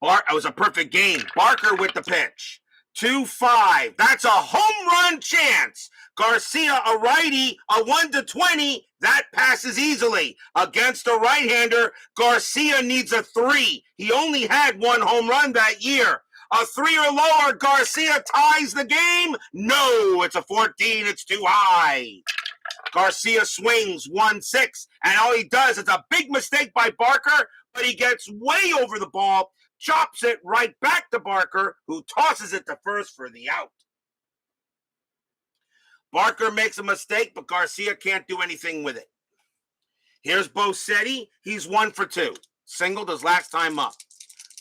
[SPEAKER 1] It was a perfect game. Barker with the pitch. 2-5. That's a home run chance. Garcia, a righty, a 1-20. That passes easily. Against a right-hander, Garcia needs a 3. He only had 1 home run that year. A 3 or lower, Garcia ties the game. No, it's a 14. It's too high. Garcia swings 1-6, and all he does is a big mistake by Barker, but he gets way over the ball, chops it right back to Barker, who tosses it to first for the out. Barker makes a mistake, but Garcia can't do anything with it. Here's Bosetti. He's 1 for 2. Singled his last time up.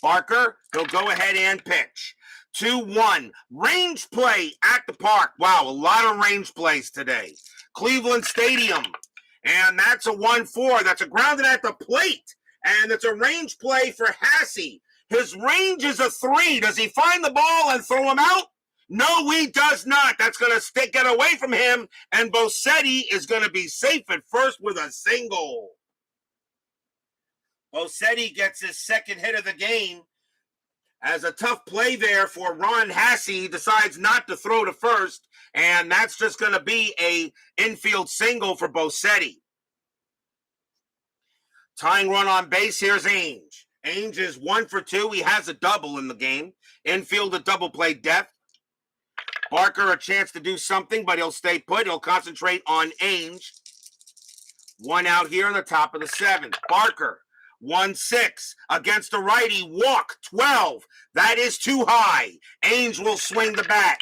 [SPEAKER 1] Barker, he'll go ahead and pitch. 2-1. Range play at the park. Wow, a lot of range plays today. Cleveland Stadium. And that's a 1-4. That's a grounded at the plate. And it's a range play for Hassey. His range is a 3. Does he find the ball and throw him out? No, he does not. That's going to get away from him. And Bosetti is going to be safe at first with a single. Bosetti gets his second hit of the game. As a tough play there for Ron Hassey, decides not to throw to first, and that's just going to be a infield single for Bosetti. Tying run on base, here's Ainge. Ainge is 1 for 2. He has a double in the game. Infield a double play depth. Barker a chance to do something, but he'll stay put. He'll concentrate on Ainge. 1 out here in the top of the 7th. Barker. 1-6 against a righty, walk 12. That is too high. Ainge will swing the bat.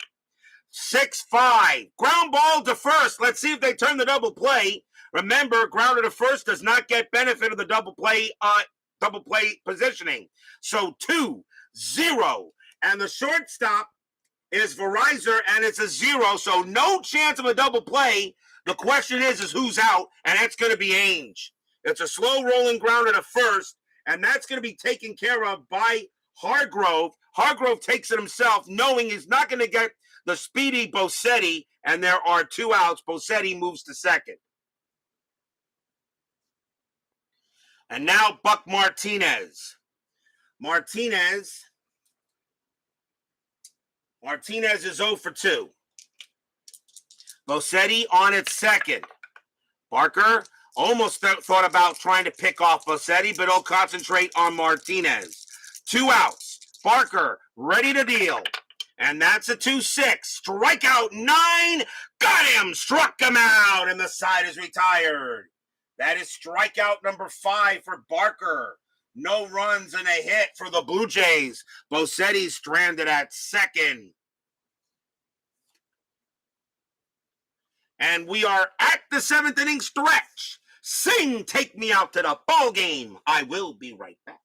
[SPEAKER 1] 6-5, ground ball to first. Let's see if they turn the double play. Remember, grounder to first does not get benefit of the double play positioning. So 2-0, and the shortstop is Verizer, and it's a 0. So no chance of a double play. The question is who's out, and that's going to be Ainge. It's a slow rolling grounder to first, and that's going to be taken care of by Hargrove. Hargrove takes it himself, knowing he's not going to get the speedy Bosetti, and there are 2 outs. Bosetti moves to second. And now Buck Martinez. Martinez is 0 for 2. Bosetti on its second. Barker almost thought about trying to pick off Bosetti, but he'll concentrate on Martinez. 2 outs. Barker ready to deal. And that's a 2-6. Strikeout 9. Got him. Struck him out. And the side is retired. That is strikeout number 5 for Barker. No runs and a hit for the Blue Jays. Bosetti stranded at second. And we are at the 7th inning stretch. Sing, take me out to the ball game. I will be right back.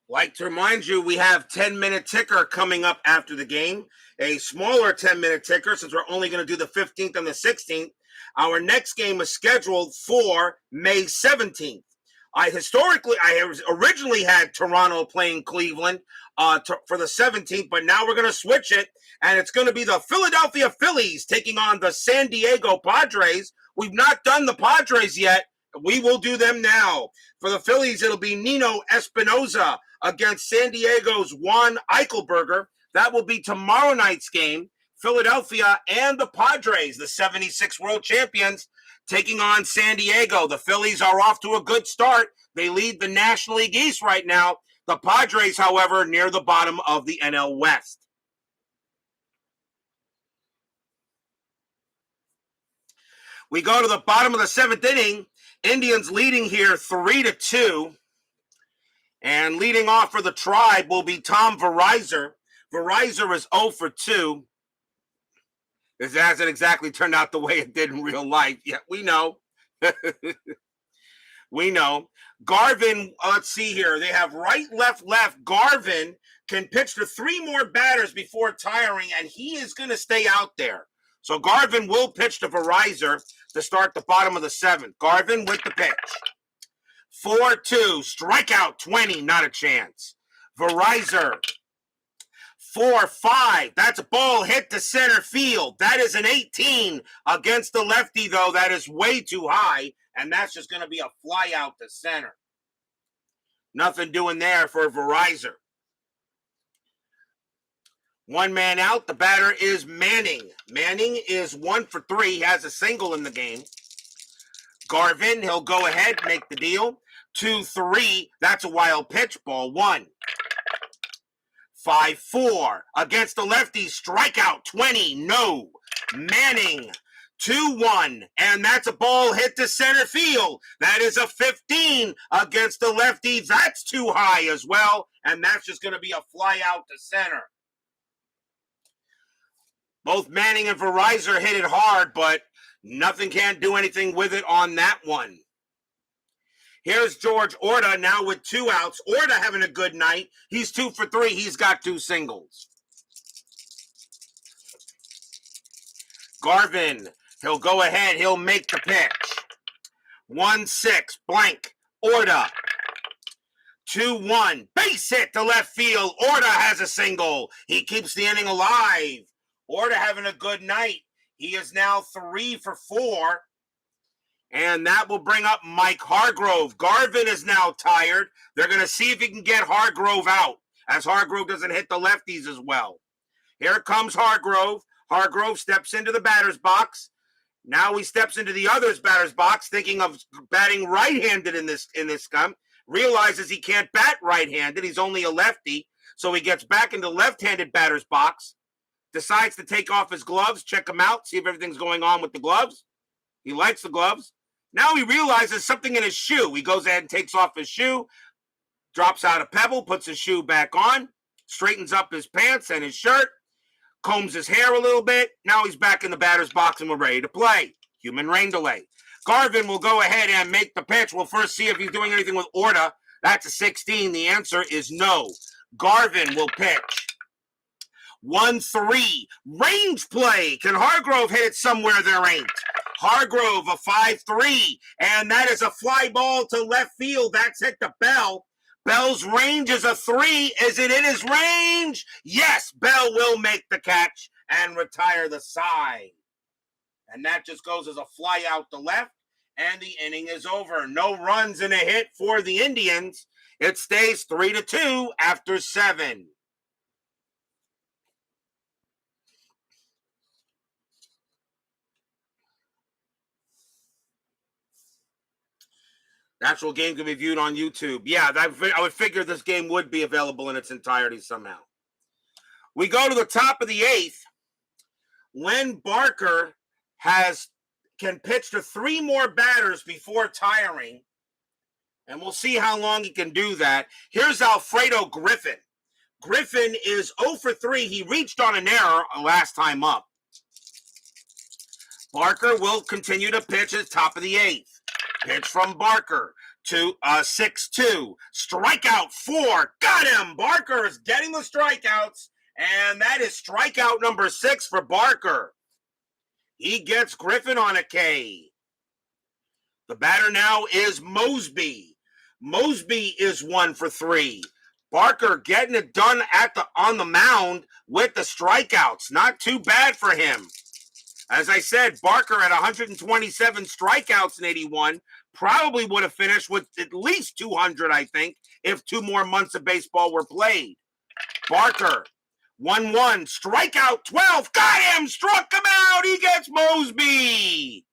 [SPEAKER 1] Like to remind you, we have 10-minute ticker coming up after the game. A smaller 10-minute ticker, since we're only going to do the 15th and the 16th. Our next game is scheduled for May 17th. I originally had Toronto playing Cleveland for the 17th, but now we're going to switch it, and it's going to be the Philadelphia Phillies taking on the San Diego Padres. We've not done the Padres yet. We will do them now. For the Phillies, it'll be Nino Espinosa against San Diego's Juan Eichelberger. That will be tomorrow night's game. Philadelphia and the Padres, the 76 world champions, taking on San Diego. The Phillies are off to a good start. They lead the National League East right now. The Padres, however, near the bottom of the NL West. We go to the bottom of the 7th inning. Indians leading here 3-2. And leading off for the Tribe will be Tom Verizer. Verizer is 0 for 2. This hasn't exactly turned out the way it did in real life. Yeah, we know. We know. Garvin, let's see here. They have right, left. Garvin can pitch to 3 more batters before tiring, and he is going to stay out there. So Garvin will pitch to Verizer to start the bottom of the 7th. Garvin with the pitch. 4-2, strikeout 20, not a chance. Verizer, 4-5. That's a ball hit to center field. That is an 18 against the lefty, though. That is way too high, and that's just going to be a fly out to center. Nothing doing there for Verizer. 1 man out. The batter is Manning. Manning is 1 for 3. He has a single in the game. Garvin, he'll go ahead, make the deal. 2-3. That's a wild pitch. Ball 1. 5-4 against the lefty, strikeout 20, no. Manning, 2-1, and that's a ball hit to center field. That is a 15 against the lefty. That's too high as well, and that's just going to be a fly out to center. Both Manning and Verizer hit it hard, but nothing can't do anything with it on that one. Here's George Orta now with 2 outs. Orta having a good night. He's 2 for 3. He's got 2 singles. Garvin, he'll go ahead. He'll make the pitch. 1-6, blank. Orta. 2-1, base hit to left field. Orta has a single. He keeps the inning alive. Orta having a good night. He is now 3 for 4. And that will bring up Mike Hargrove. Garvin is now tired. They're going to see if he can get Hargrove out, as Hargrove doesn't hit the lefties as well. Here comes Hargrove. Hargrove steps into the batter's box. Now he steps into the other's batter's box, thinking of batting right-handed in this scum. Realizes he can't bat right-handed. He's only a lefty. So he gets back into the left-handed batter's box. Decides to take off his gloves, check them out, see if everything's going on with the gloves. He likes the gloves. Now he realizes something in his shoe. He goes ahead and takes off his shoe, drops out a pebble, puts his shoe back on, straightens up his pants and his shirt, combs his hair a little bit. Now he's back in the batter's box and we're ready to play. Human rain delay. Garvin will go ahead and make the pitch. We'll first see if he's doing anything with Orta. That's a 16. The answer is no. Garvin will pitch. 1-3. Range play. Can Hargrove hit it somewhere there ain't? Hargrove, a 5-3, and that is a fly ball to left field. That's hit to Bell. Bell's range is a 3. Is it in his range? Yes, Bell will make the catch and retire the side. And that just goes as a fly out to left, and the inning is over. No runs and a hit for the Indians. It stays 3-2 after 7. The actual game can be viewed on YouTube. Yeah, I would figure this game would be available in its entirety somehow. We go to the top of the 8th. Len Barker can pitch to 3 more batters before tiring. And we'll see how long he can do that. Here's Alfredo Griffin. Griffin is 0 for 3. He reached on an error last time up. Barker will continue to pitch at the top of the 8th. Pitch from Barker to 6-2. Strikeout 4. Got him. Barker is getting the strikeouts. And that is strikeout number 6 for Barker. He gets Griffin on a K. The batter now is Mosby. Mosby is 1 for 3. Barker getting it done on the mound with the strikeouts. Not too bad for him. As I said, Barker at 127 strikeouts in 81 probably would have finished with at least 200, I think, if 2 more months of baseball were played. Barker 1-1, strikeout 12, got him, struck him out, he gets Mosby.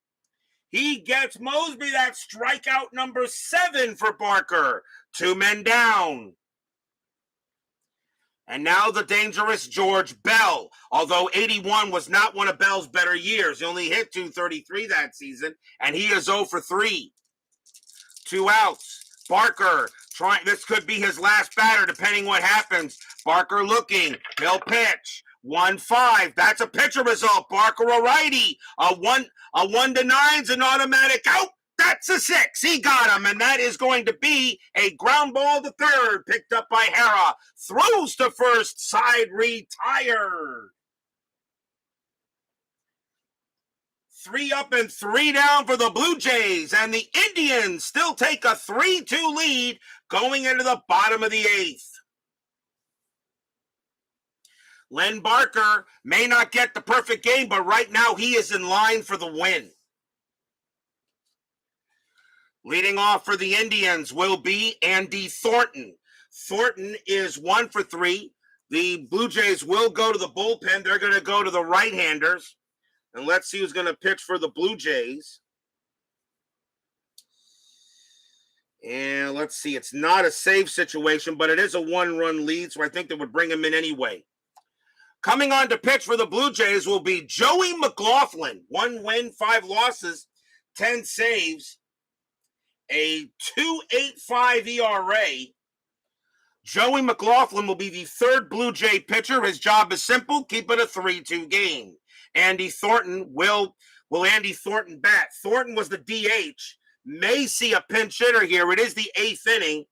[SPEAKER 1] He gets Mosby, that's strikeout number 7 for Barker. 2 men down. And now the dangerous George Bell. Although 81 was not one of Bell's better years. He only hit .233 that season, and he is 0 for 3. 2 outs. Barker trying. This could be his last batter, depending what happens. Barker looking. He'll pitch. 1-5. That's a pitcher result. Barker a righty. A 1 to 9's an automatic out. That's a 6. He got him, and that is going to be a ground ball to third, picked up by Hera. Throws to first, side retired. 3 up and 3 down for the Blue Jays, and the Indians still take a 3-2 lead going into the bottom of the 8th. Len Barker may not get the perfect game, but right now he is in line for the win. Leading off for the Indians will be Andy Thornton. Thornton is 1 for 3. The Blue Jays will go to the bullpen. They're going to go to the right-handers. And let's see who's going to pitch for the Blue Jays. And let's see. It's not a save situation, but it is a 1-run lead, so I think they would bring him in anyway. Coming on to pitch for the Blue Jays will be Joey McLaughlin. 1 win, 5 losses, 10 saves. A 2.85 ERA. Joey McLaughlin will be the 3rd Blue Jay pitcher. His job is simple, keep it a 3-2 game. Andy Thornton will Andy Thornton bat? Thornton was the DH. May see a pinch hitter here. It is the 8th inning.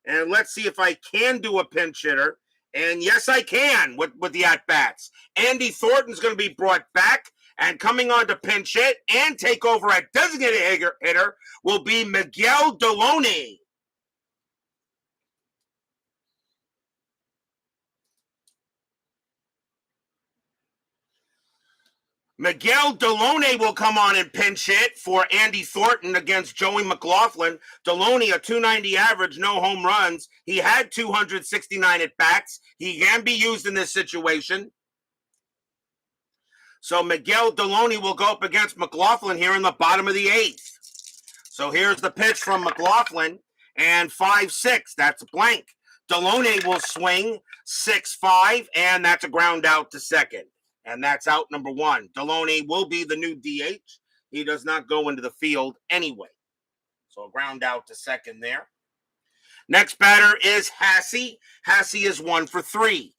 [SPEAKER 1] And let's see if I can do a pinch hitter. And yes, I can with the at-bats. Andy Thornton's going to be brought back. And coming on to pinch hit and take over at designated hitter will be Miguel Deloney. Miguel Deloney will come on and pinch hit for Andy Thornton against Joey McLaughlin. Deloney, a .290 average, no home runs. He had 269 at-bats. He can be used in this situation. So Miguel Deloney will go up against McLaughlin here in the bottom of the 8th. So here's the pitch from McLaughlin, and 5-6, that's a blank. Deloney will swing 6-5, and that's a ground out to second. And that's out number 1. Deloney will be the new DH. He does not go into the field anyway. So a ground out to second there. Next batter is Hassey. Hassey is 1 for 3.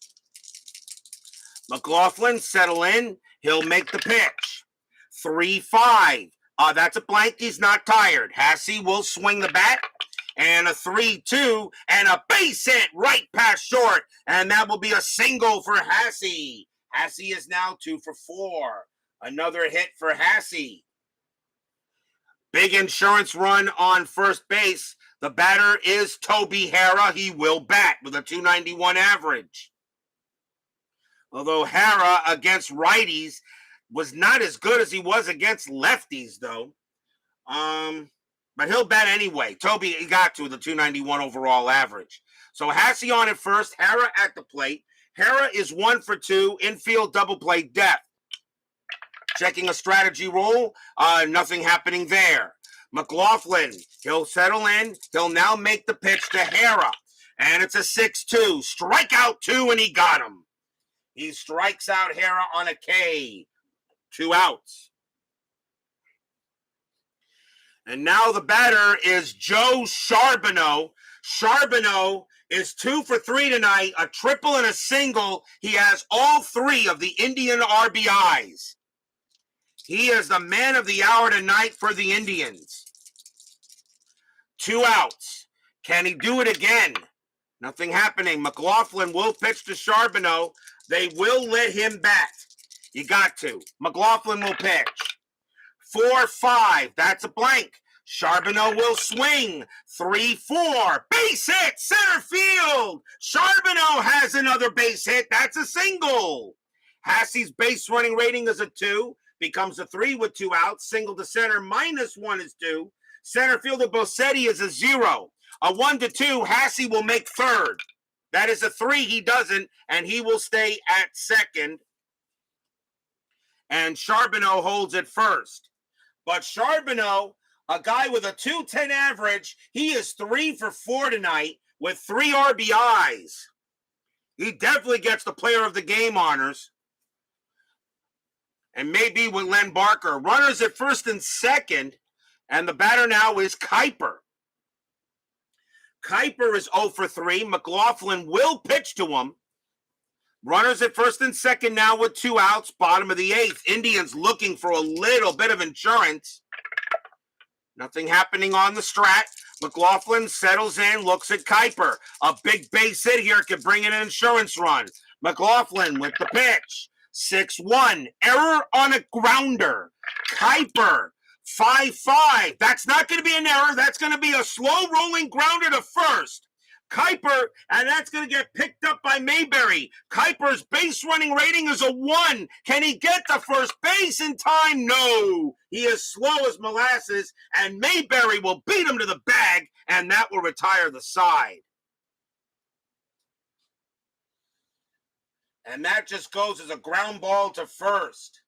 [SPEAKER 1] McLaughlin settle in. He'll make the pitch. 3-5. That's a blank. He's not tired. Hassey will swing the bat. And a 3-2. And a base hit right past short. And that will be a single for Hassey. Hassey is now 2 for 4. Another hit for Hassey. Big insurance run on first base. The batter is Toby Hera. He will bat with a .291 average. Although Hera against righties was not as good as he was against lefties, though. But he'll bat anyway. Toby, he got to the .291 overall average. So Hassey on at first, Hera at the plate. Hera is 1 for 2, infield double play depth. Checking a strategy roll, nothing happening there. McLaughlin, he'll settle in. He'll now make the pitch to Hera. And it's a 6-2. Strikeout 2, and he got him. He strikes out Hera on a K. 2 outs. And now the batter is Joe Charbonneau. Charbonneau is 2 for 3 tonight, a triple and a single. He has all 3 of the Indian RBIs. He is the man of the hour tonight for the Indians. 2 outs. Can he do it again? Nothing happening. McLaughlin will pitch to Charbonneau. They will let him bat. You got to. McLaughlin will pitch. 4-5. That's a blank. Charbonneau will swing. 3-4. Base hit. Center field. Charbonneau has another base hit. That's a single. Hassey's base running rating is a 2. Becomes a 3 with 2 outs. Single to center. -1 is 2. Center fielder Bossetti is a 0. A 1-2. Hassey will make third. That is a 3. He doesn't, and he will stay at second. And Charbonneau holds it first. But Charbonneau, a guy with a 210 average, he is 3 for 4 tonight with 3 RBIs. He definitely gets the player of the game honors. And maybe with Len Barker. Runners at first and second, and the batter now is Kuiper. Kuiper is 0 for 3. McLaughlin will pitch to him. Runners at first and second now with 2 outs, bottom of the 8th. Indians looking for a little bit of insurance. Nothing happening on the strat. McLaughlin settles in, looks at Kuiper. A big base hit here could bring in an insurance run. McLaughlin with the pitch. 6-1. Error on a grounder. Kuiper. 5-5. That's not going to be an error. That's going to be a slow rolling grounder to first. Kuiper, and that's going to get picked up by Mayberry. Kuiper's base running rating is a 1. Can he get to first base in time? No. He is slow as molasses, and Mayberry will beat him to the bag, and that will retire the side. And that just goes as a ground ball to first.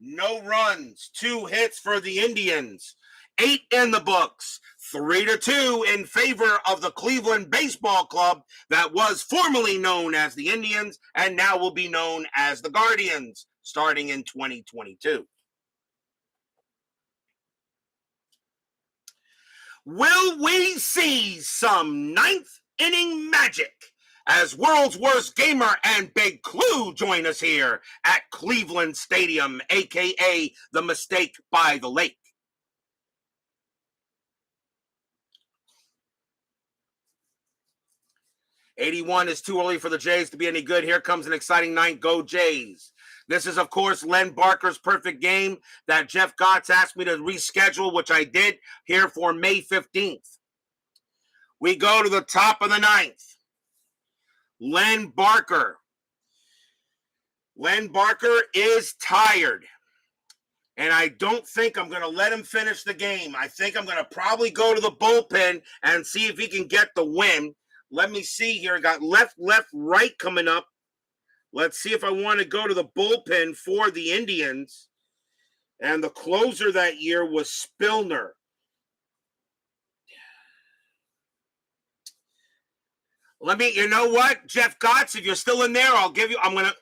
[SPEAKER 1] No runs, 2 hits for the Indians. 8 in the books. 3-2 in favor of the Cleveland Baseball Club that was formerly known as the Indians and now will be known as the Guardians starting in 2022. Will we see some 9th inning magic as world's worst gamer and Big Clue join us here at Cleveland Stadium, a.k.a. the Mistake by the Lake? '81 is too early for the Jays to be any good. Here comes an exciting night. Go Jays. This is, of course, Len Barker's perfect game that Jeff Gotts asked me to reschedule, which I did here for May 15th. We go to the top of the 9th. Len Barker. Len Barker is tired. And I don't think I'm going to let him finish the game. I think I'm going to probably go to the bullpen and see if he can get the win. Let me see here. I got left, right coming up. Let's see if I want to go to the bullpen for the Indians. And the closer that year was Spillner. You know what, Jeff Gotts, if you're still in there,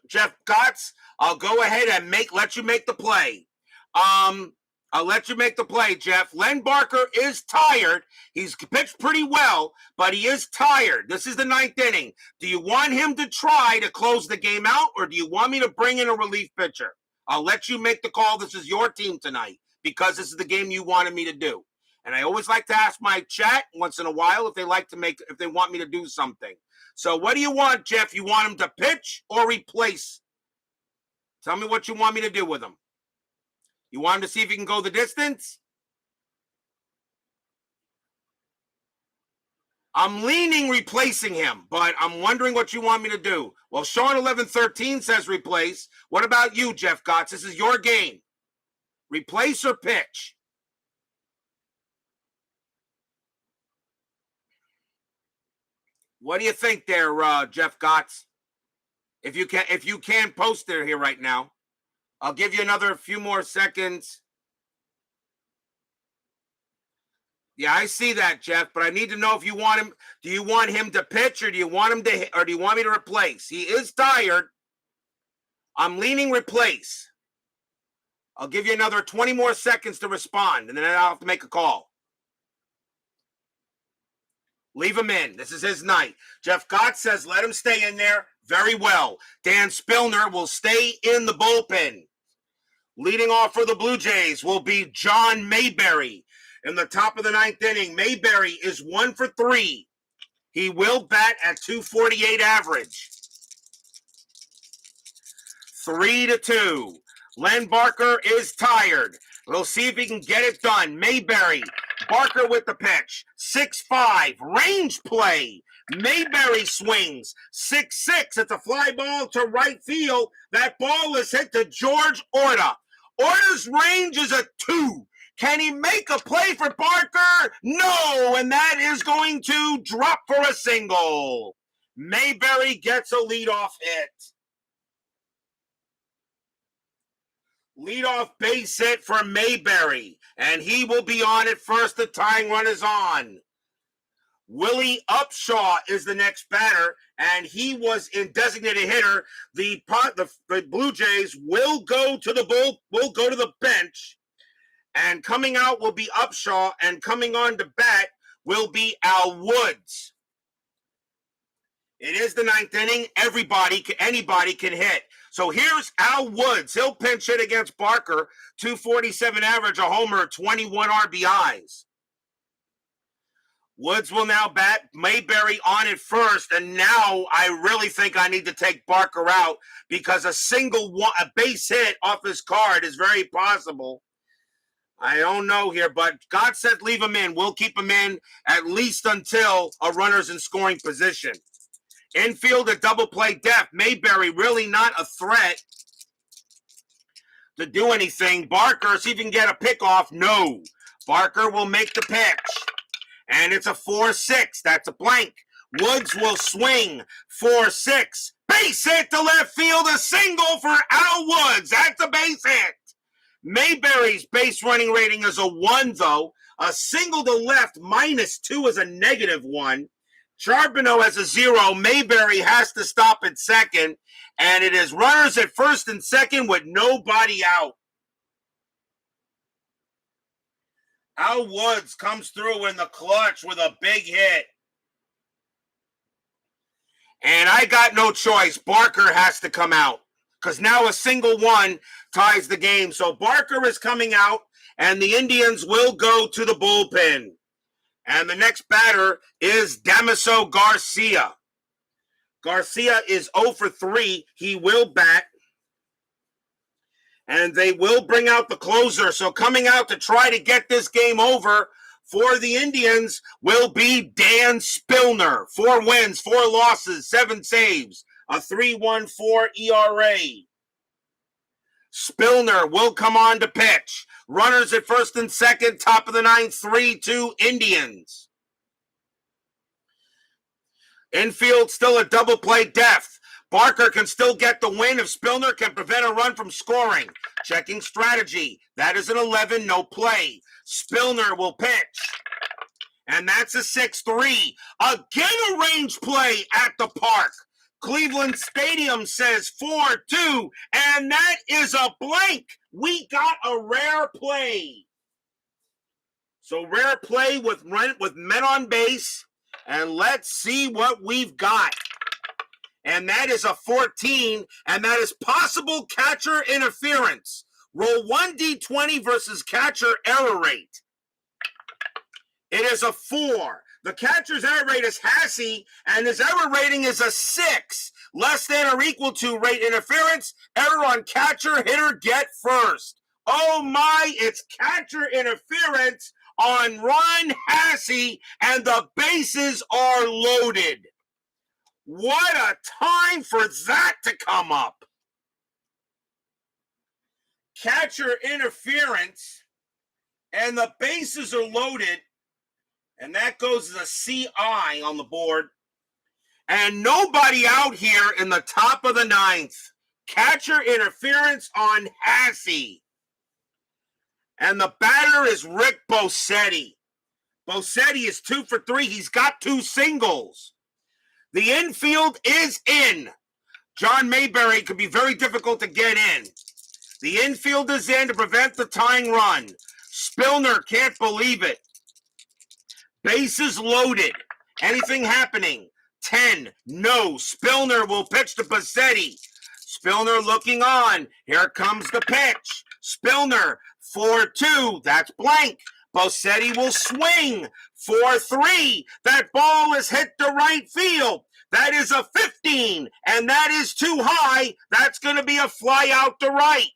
[SPEAKER 1] Jeff Gotts, I'll go ahead and let you make the play. I'll let you make the play, Jeff. Len Barker is tired. He's pitched pretty well, but he is tired. This is the 9th inning. Do you want him to try to close the game out, or do you want me to bring in a relief pitcher? I'll let you make the call. This is your team tonight because this is the game you wanted me to do. And I always like to ask my chat once in a while if they want me to do something. So what do you want, Jeff? You want him to pitch or replace? Tell me what you want me to do with him. You want him to see if he can go the distance? I'm leaning replacing him, but I'm wondering what you want me to do. Well, Sean 1113 says replace. What about you, Jeff Gotts? This is your game. Replace or pitch? What do you think there, Jeff Gotts? If you can post there here right now. I'll give you another few more seconds. Yeah, I see that, Jeff, but I need to know if you want him. Do you want him to pitch or do you want me to replace? He is tired. I'm leaning replace. I'll give you another 20 more seconds to respond, and then I'll have to make a call. Leave him in. This is his night. Jeff Gotts says let him stay in there. Very well. Dan Spillner will stay in the bullpen. Leading off for the Blue Jays will be John Mayberry. In the top of the 9th inning, Mayberry is 1 for 3. He will bat at 248 average. 3-2. Len Barker is tired. We'll see if he can get it done. Mayberry. Barker with the pitch. 6-5. Range play. Mayberry swings. 6-6. It's a fly ball to right field. That ball is hit to George Orta. Orta's range is a 2. Can he make a play for Barker? No, and that is going to drop for a single. Mayberry gets a leadoff hit. Leadoff base hit for Mayberry, and he will be on at first. The tying run is on. Willie Upshaw is the next batter, and he was in designated hitter. The Blue Jays will go to the bench, and coming out will be Upshaw, and coming on to bat will be Al Woods. It is the ninth inning. Anybody can hit. So here's Al Woods. He'll pinch hit against Barker. 247 average, a homer, 21 RBIs. Woods will now bat. Mayberry on at first, and now I really think I need to take Barker out because a base hit off his card is very possible. I don't know here, but God said leave him in. We'll keep him in at least until a runner's in scoring position. Infield a double play depth. Mayberry really not a threat to do anything. Barker, see if he can get a pick off. No. Barker will make the pitch. And it's a 4-6. That's a blank. Woods will swing. 4-6. Base hit to left field. A single for Al Woods. That's a base hit. Mayberry's base running rating is a 1, though. A single to left, -2 is a -1. Charbonneau has a 0. Mayberry has to stop at second. And it is runners at first and second with nobody out. Al Woods comes through in the clutch with a big hit. And I got no choice. Barker has to come out because now a single one ties the game. So Barker is coming out, and the Indians will go to the bullpen. And the next batter is Damaso Garcia. Garcia is 0 for 3. He will bat. And they will bring out the closer. So coming out to try to get this game over for the Indians will be Dan Spillner. 4 wins, 4 losses, 7 saves, a 3.14 ERA. Spillner will come on to pitch. Runners at first and second, top of the ninth, 3-2 Indians. Infield still a double play depth. Barker can still get the win if Spillner can prevent a run from scoring. Checking strategy. That is an 11, no play. Spillner will pitch. And that's a 6-3. Again a range play at the park. Cleveland Stadium says 4-2, and that is a blank. We got a rare play. So rare play with men on base, and let's see what we've got. And that is a 14, and that is possible catcher interference. Roll 1d20 versus catcher error rate. It is a 4. The catcher's error rate is Hassey, and his error rating is a 6. Less than or equal to rate interference. Error on catcher, hitter, get first. Oh my, it's catcher interference on Ron Hassey, and the bases are loaded. What a time for that to come up. Catcher interference, and the bases are loaded. And that goes as a CI on the board. And nobody out here in the top of the ninth. Catcher interference on Hassey. And the batter is Rick Bosetti. Bosetti is 2 for 3. He's got 2 singles. The infield is in. John Mayberry could be very difficult to get in. The infield is in to prevent the tying run. Spillner can't believe it. Bases loaded. Anything happening? 10. No. Spillner will pitch to Bosetti. Spillner looking on. Here comes the pitch. Spillner, 4-2. That's blank. Bosetti will swing. 4-3. That ball is hit to right field. That is a 15. And that is too high. That's going to be a fly out to right.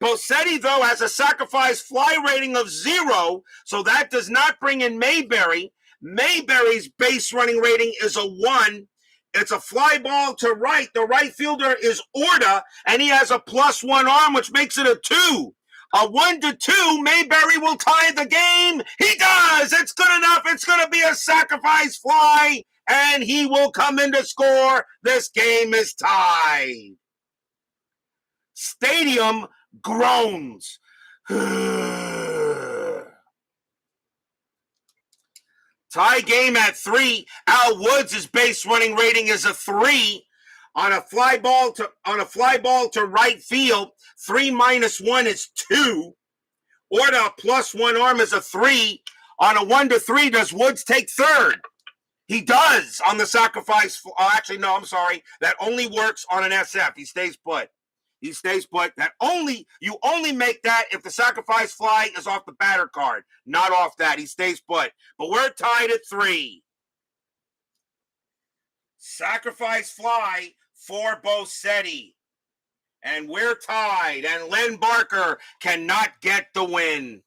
[SPEAKER 1] Bosetti, though, has a sacrifice fly rating of 0, so that does not bring in Mayberry. Mayberry's base running rating is a 1. It's a fly ball to right. The right fielder is Orta, and he has a +1 arm, which makes it a 2. A 1-2, Mayberry will tie the game. He does. It's good enough. It's going to be a sacrifice fly, and he will come in to score. This game is tied. Stadium groans. Tie game at 3. Al Woods' base running rating is a 3. On a fly ball to right field, 3 minus 1 is 2. Or the +1 arm is a 3. On a 1-3, does Woods take third? He does on the sacrifice. Actually, no, I'm sorry. That only works on an SF. He stays put. He stays put. You only make that if the sacrifice fly is off the batter card, not off that. He stays put. But we're tied at 3. Sacrifice fly for Bosetti. And we're tied. And Len Barker cannot get the win.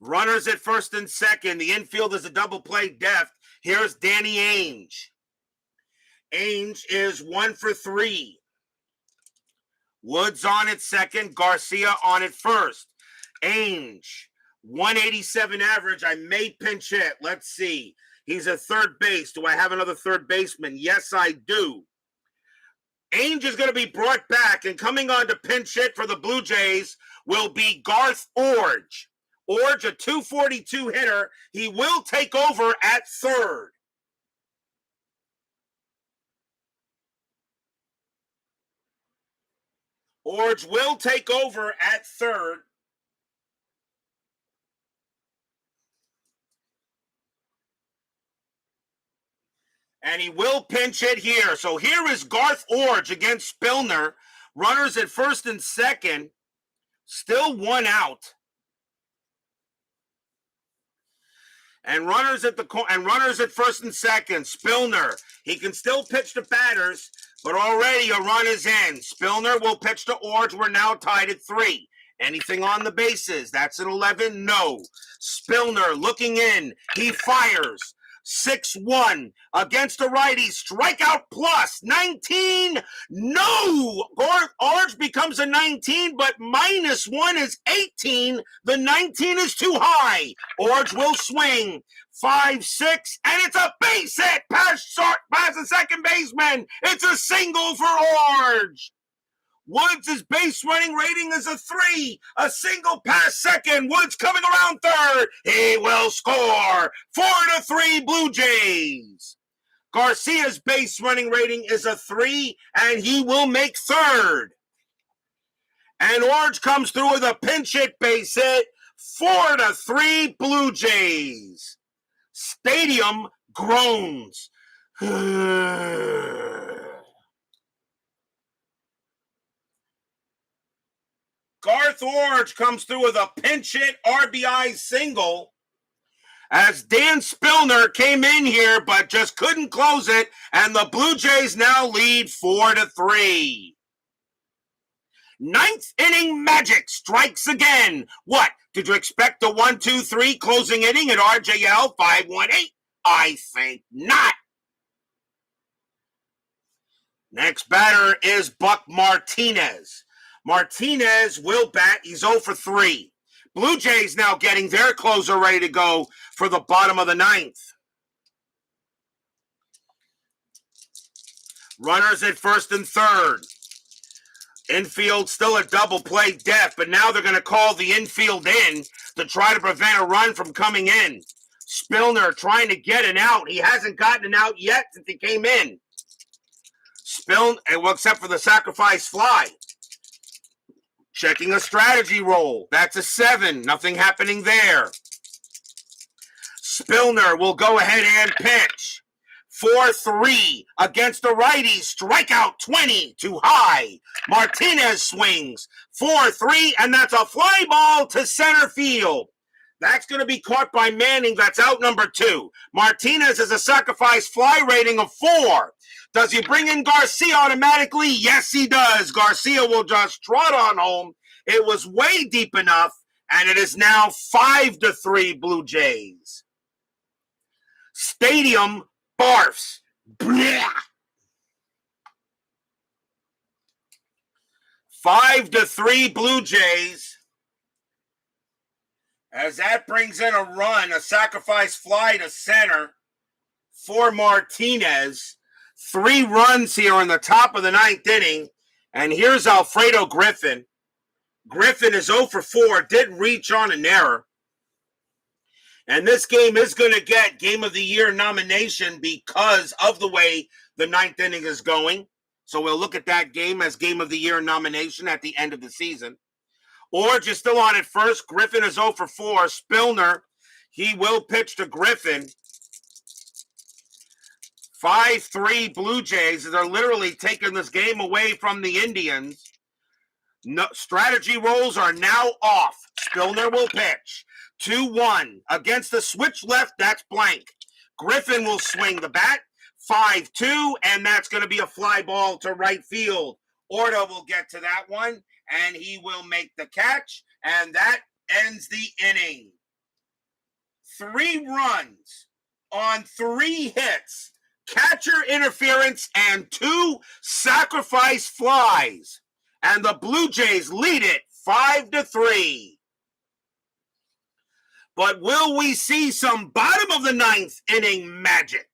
[SPEAKER 1] Runners at first and second. The infield is a double play deft. Here's Danny Ainge. Ainge is 1 for 3. Woods on at second, Garcia on at first. Ainge, 187 average. I may pinch hit. Let's see. He's at third base. Do I have another third baseman? Yes, I do. Ainge is going to be brought back, and coming on to pinch hit for the Blue Jays will be Garth Orge. Orge, a 242 hitter. He will take over at third. Orge will take over at third. And he will pinch it here. So here is Garth Orge against Spillner. Runners at first and second. Still 1 out. And runners at first and second. Spillner. He can still pitch to batters, but already a run is in. Spillner will pitch to Orge. We're now tied at 3. Anything on the bases? That's an 11. No. Spillner looking in. He fires. 6-1 against a righty. Strikeout plus 19. No. Orge becomes a 19, but -1 is 18. The 19 is too high. Orge will swing. 5-6, and it's a base hit. Pass the second baseman. It's a single for Orge. Woods' base running rating is a 3. A single past second. Woods coming around third. He will score. 4-3 Blue Jays. Garcia's base running rating is a 3, and he will make third. And Orge comes through with a pinch hit base hit. 4-3 Blue Jays. Stadium groans. Garth Orge comes through with a pinch hit RBI single as Dan Spillner came in here but just couldn't close it, and the Blue Jays now lead 4-3. Ninth inning magic strikes again. What? Did you expect the 1-2-3 closing inning at RJL 518? I think not. Next batter is Buck Martinez. Martinez will bat. He's 0 for 3. Blue Jays now getting their closer ready to go for the bottom of the 9th. Runners at first and third. Infield still a double play def, but now they're going to call the infield in to try to prevent a run from coming in. Spillner trying to get an out. He hasn't gotten an out yet since he came in. Well, except for the sacrifice fly. Checking a strategy roll. That's a 7. Nothing happening there. Spillner will go ahead and pitch. 4-3 against the righty. Strikeout 20. Too high. Martinez swings. 4-3, and that's a fly ball to center field. That's going to be caught by Manning. That's out number 2. Martinez has a sacrifice fly rating of 4. Does he bring in Garcia automatically? Yes, he does. Garcia will just trot on home. It was way deep enough, and it is now 5-3 Blue Jays. Stadium barfs. Blah. 5-3 Blue Jays. As that brings in a run, a sacrifice fly to center. for Martinez. 3 runs here in the top of the 9th inning. And here's Alfredo Griffin. Griffin is 0 for 4, did reach on an error. And this game is going to get Game of the Year nomination because of the way the 9th inning is going. So we'll look at that game as Game of the Year nomination at the end of the season. Or just still on it first, Griffin is 0 for 4. Spillner, he will pitch to Griffin. 5-3 Blue Jays. They're literally taking this game away from the Indians. No, strategy rolls are now off. Spillner will pitch. 2-1 against the switch left. That's blank. Griffin will swing the bat. 5-2, and that's going to be a fly ball to right field. Orta will get to that one, and he will make the catch, and that ends the inning. 3 runs on 3 hits. Catcher interference and 2 sacrifice flies. And the Blue Jays lead it 5-3. But will we see some bottom of the 9th inning magic?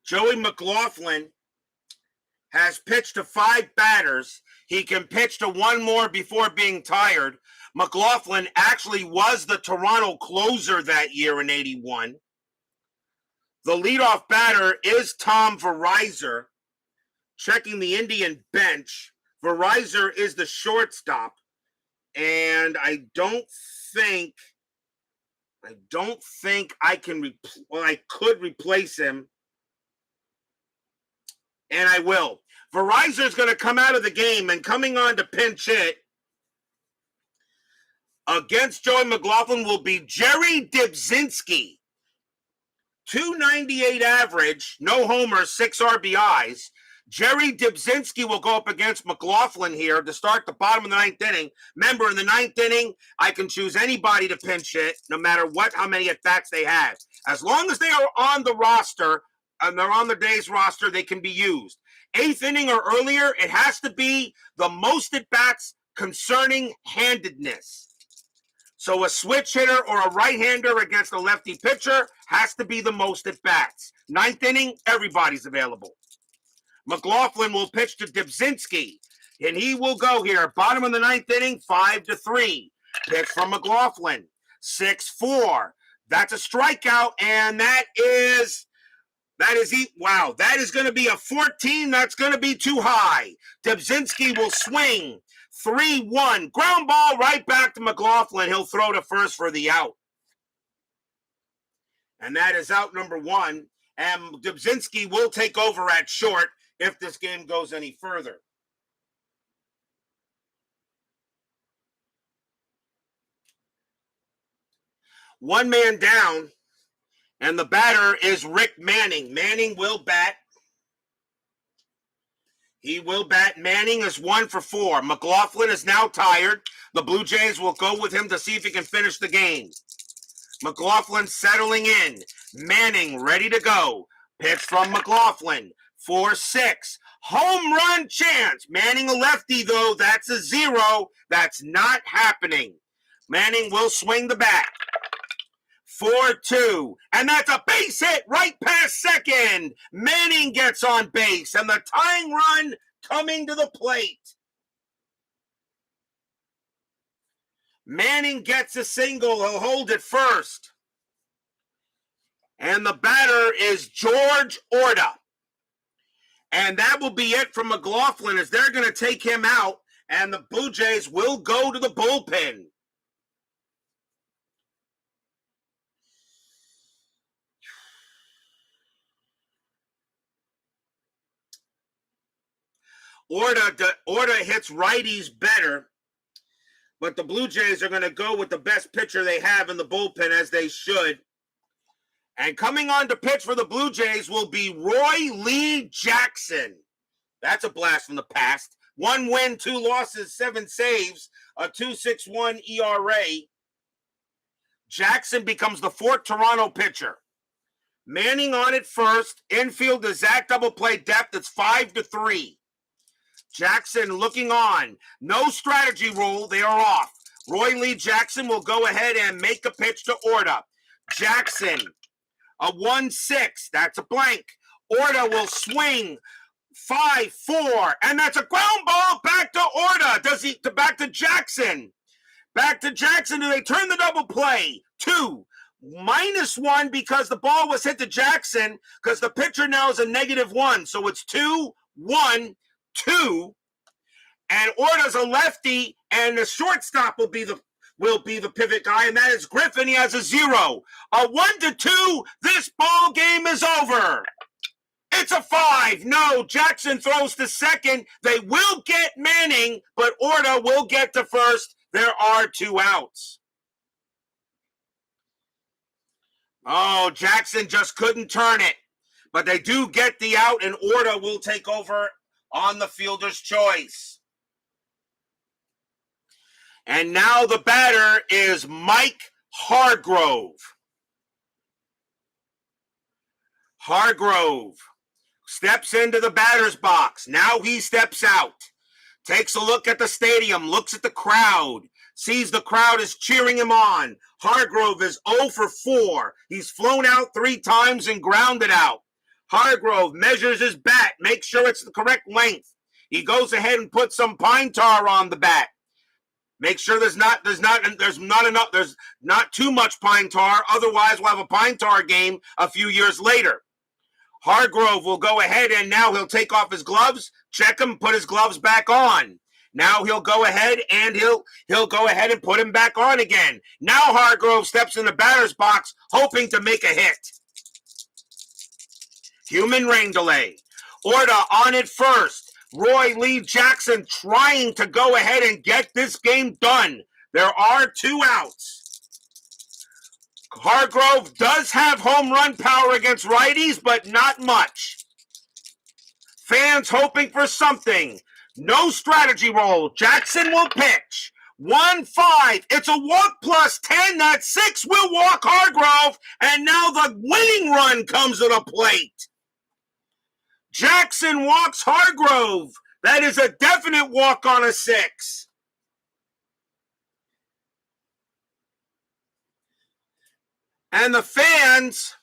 [SPEAKER 1] Joey McLaughlin has pitched to 5 batters. He can pitch to 1 more before being tired. McLaughlin actually was the Toronto closer that year in 81. The leadoff batter is Tom Verizer. Checking the Indian bench, Verizer is the shortstop. And I don't think I can, I could replace him. And I will. Verizer is going to come out of the game, and coming on to pinch hit against Joey McLaughlin will be Jerry Dybzinski. 298 average, no homers, 6 RBIs. Jerry Dybzinski will go up against McLaughlin here to start the bottom of the 9th inning. Remember, in the 9th inning, I can choose anybody to pinch hit, no matter how many at-bats they have. As long as they are on the roster, and they're on the day's roster, they can be used. 8th inning or earlier, it has to be the most at-bats concerning handedness. So a switch hitter or a right-hander against a lefty pitcher has to be the most at-bats. 9th inning, everybody's available. McLaughlin will pitch to Dybzinski, and he will go here. Bottom of the 9th inning, 5-3. Pitch from McLaughlin, 6-4. That's a strikeout, and that is going to be a 14. That's going to be too high. Dybzinski will swing. 3-1. Ground ball right back to McLaughlin. He'll throw to first for the out. And that is out number 1. And Dybzinski will take over at short if this game goes any further. One man down, and the batter is Rick Manning. Manning will bat. He will bat. Manning is 1 for 4. McLaughlin is now tired. The Blue Jays will go with him to see if he can finish the game. McLaughlin settling in. Manning ready to go. Pitch from McLaughlin. 4-6. Home run chance. Manning a lefty, though. That's a 0. That's not happening. Manning will swing the bat. 4-2. And that's a base hit right past second. Manning gets on base, and the tying run coming to the plate. Manning gets a single. He'll hold it first. And the batter is George Orta. And that will be it from McLaughlin, as they're going to take him out, and the Blue Jays will go to the bullpen. Orta hits righties better, but the Blue Jays are going to go with the best pitcher they have in the bullpen, as they should. And coming on to pitch for the Blue Jays will be Roy Lee Jackson. That's a blast from the past. 1 win, 2 losses, 7 saves, a 2.61 ERA. Jackson becomes the 4th Toronto pitcher. Manning on it first. Infield is Zach double play depth. It's 5-3. Jackson looking on. No strategy rule. They are off. Roy Lee Jackson will go ahead and make a pitch to Orta. Jackson, a 1-6. That's a blank. Orta will swing. 5-4. And that's a ground ball back to Orta. Back to Jackson. Back to Jackson. Do they turn the double play? 2. -1 because the ball was hit to Jackson because the pitcher now is a -1. So it's 2-1-2. And Orta's a lefty, and the shortstop will be the pivot guy, and that is Griffin. He has a 0. A 1-2. This ball game is over. It's a 5. No, Jackson throws to second. They will get Manning, but Orta will get to first. There are 2 outs. Oh, Jackson just couldn't turn it. But they do get the out, and Orta will take over on the fielder's choice. And now the batter is Mike Hargrove. Hargrove steps into the batter's box. Now he steps out. Takes a look at the stadium, looks at the crowd, sees the crowd is cheering him on. Hargrove is 0 for 4. He's flown out 3 times and grounded out. Hargrove measures his bat, makes sure it's the correct length. He goes ahead and puts some pine tar on the bat. Make sure there's not too much pine tar. Otherwise, we'll have a pine tar game a few years later. Hargrove will go ahead and now he'll take off his gloves, check him, put his gloves back on. Now he'll go ahead and he'll go ahead and put him back on again. Now Hargrove steps in the batter's box, hoping to make a hit. Human rain delay. Orta on it first. Roy Lee Jackson trying to go ahead and get this game done. There are 2 outs. Hargrove does have home run power against righties, but not much. Fans hoping for something. No strategy roll. Jackson will pitch. 1-5. It's a walk plus 10. That's 6 will walk Hargrove. And now the winning run comes to the plate. Jackson walks Hargrove. That is a definite walk on a 6. And the fans,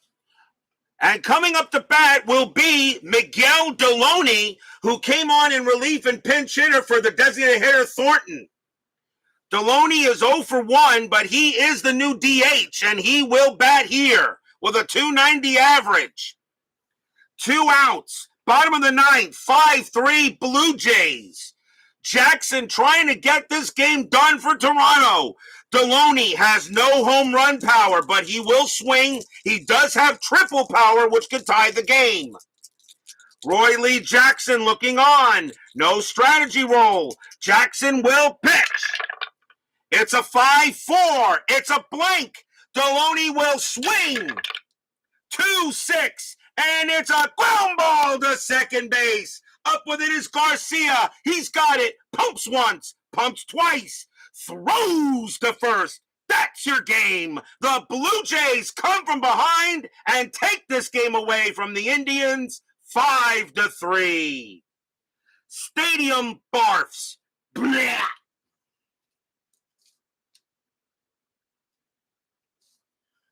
[SPEAKER 1] and coming up to bat will be Miguel Deloney, who came on in relief and pinch hitter for the designated hitter Thornton. Deloney is 0 for 1, but he is the new DH, and he will bat here with a .290 average. 2 outs. Bottom of the 9th, 5-3 Blue Jays. Jackson trying to get this game done for Toronto. Deloney has no home run power, but he will swing. He does have triple power, which could tie the game. Roy Lee Jackson looking on. No strategy roll. Jackson will pitch. It's a 5-4. It's a blank. Deloney will swing. 2-6. And it's a ground ball to second base. Up with it is Garcia. He's got it. Pumps once. Pumps twice. Throws to first. That's your game. The Blue Jays come from behind and take this game away from the Indians 5-3. Stadium barfs. Blah.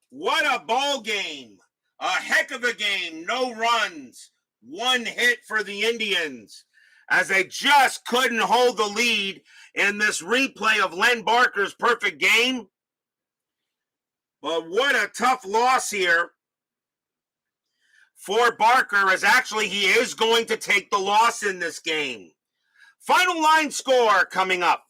[SPEAKER 1] What a ball game. A heck of a game. No runs. 1 hit for the Indians, as they just couldn't hold the lead in this replay of Len Barker's perfect game. But what a tough loss here for Barker, as actually he is going to take the loss in this game. Final line score coming up.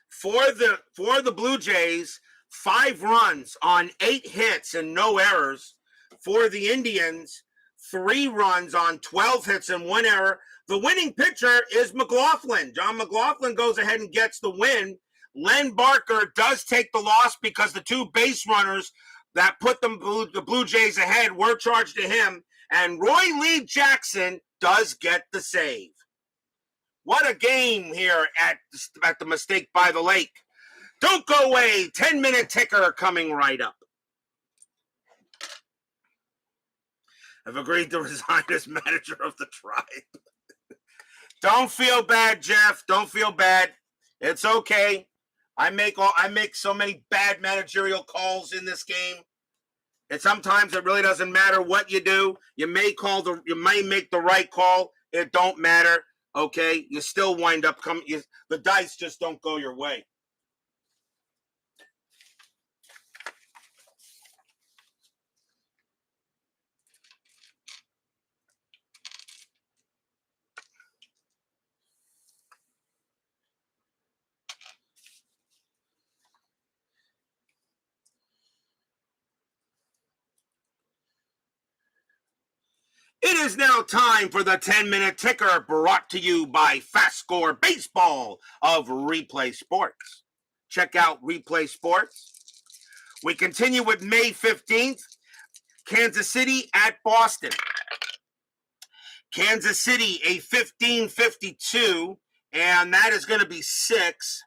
[SPEAKER 1] For the Blue Jays, 5 runs on 8 hits and no errors. For the Indians, 3 runs on 12 hits and 1 error. The winning pitcher is McLaughlin. John McLaughlin goes ahead and gets the win. Len Barker does take the loss because the 2 base runners that put the Blue Jays ahead were charged to him, and Roy Lee Jackson does get the save. What a game here at the Mistake by the Lake. Don't go away. 10-minute ticker coming right up. I've agreed to resign as manager of the Tribe. Don't feel bad, Jeff. Don't feel bad. It's okay. I make so many bad managerial calls in this game. And sometimes it really doesn't matter what you do. You may make the right call. It don't matter. Okay, you still wind up the dice just don't go your way. It is now time for the 10-minute ticker, brought to you by FastScore Baseball of Replay Sports. Check out Replay Sports. We continue with May 15th, Kansas City at Boston. Kansas City, a 15-52, and that is going to be 6.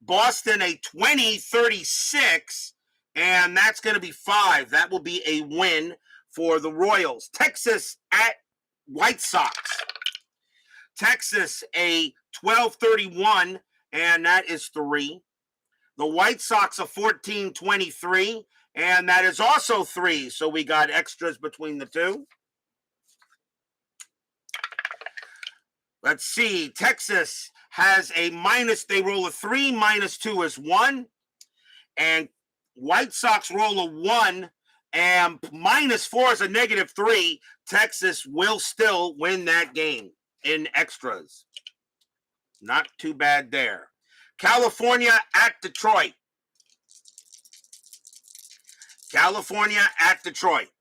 [SPEAKER 1] Boston, a 20-36, and that's going to be 5. That will be a win for the Royals. Texas at White Sox. Texas, a 12-31, and that is 3. The White Sox, a 14-23, and that is also 3. So we got extras between the two. Let's see. Texas has a minus. They roll a 3. -2 is 1. And White Sox roll a 1. And -4 is a -3. Texas will still win that game in extras. Not too bad there. California at Detroit. California at Detroit.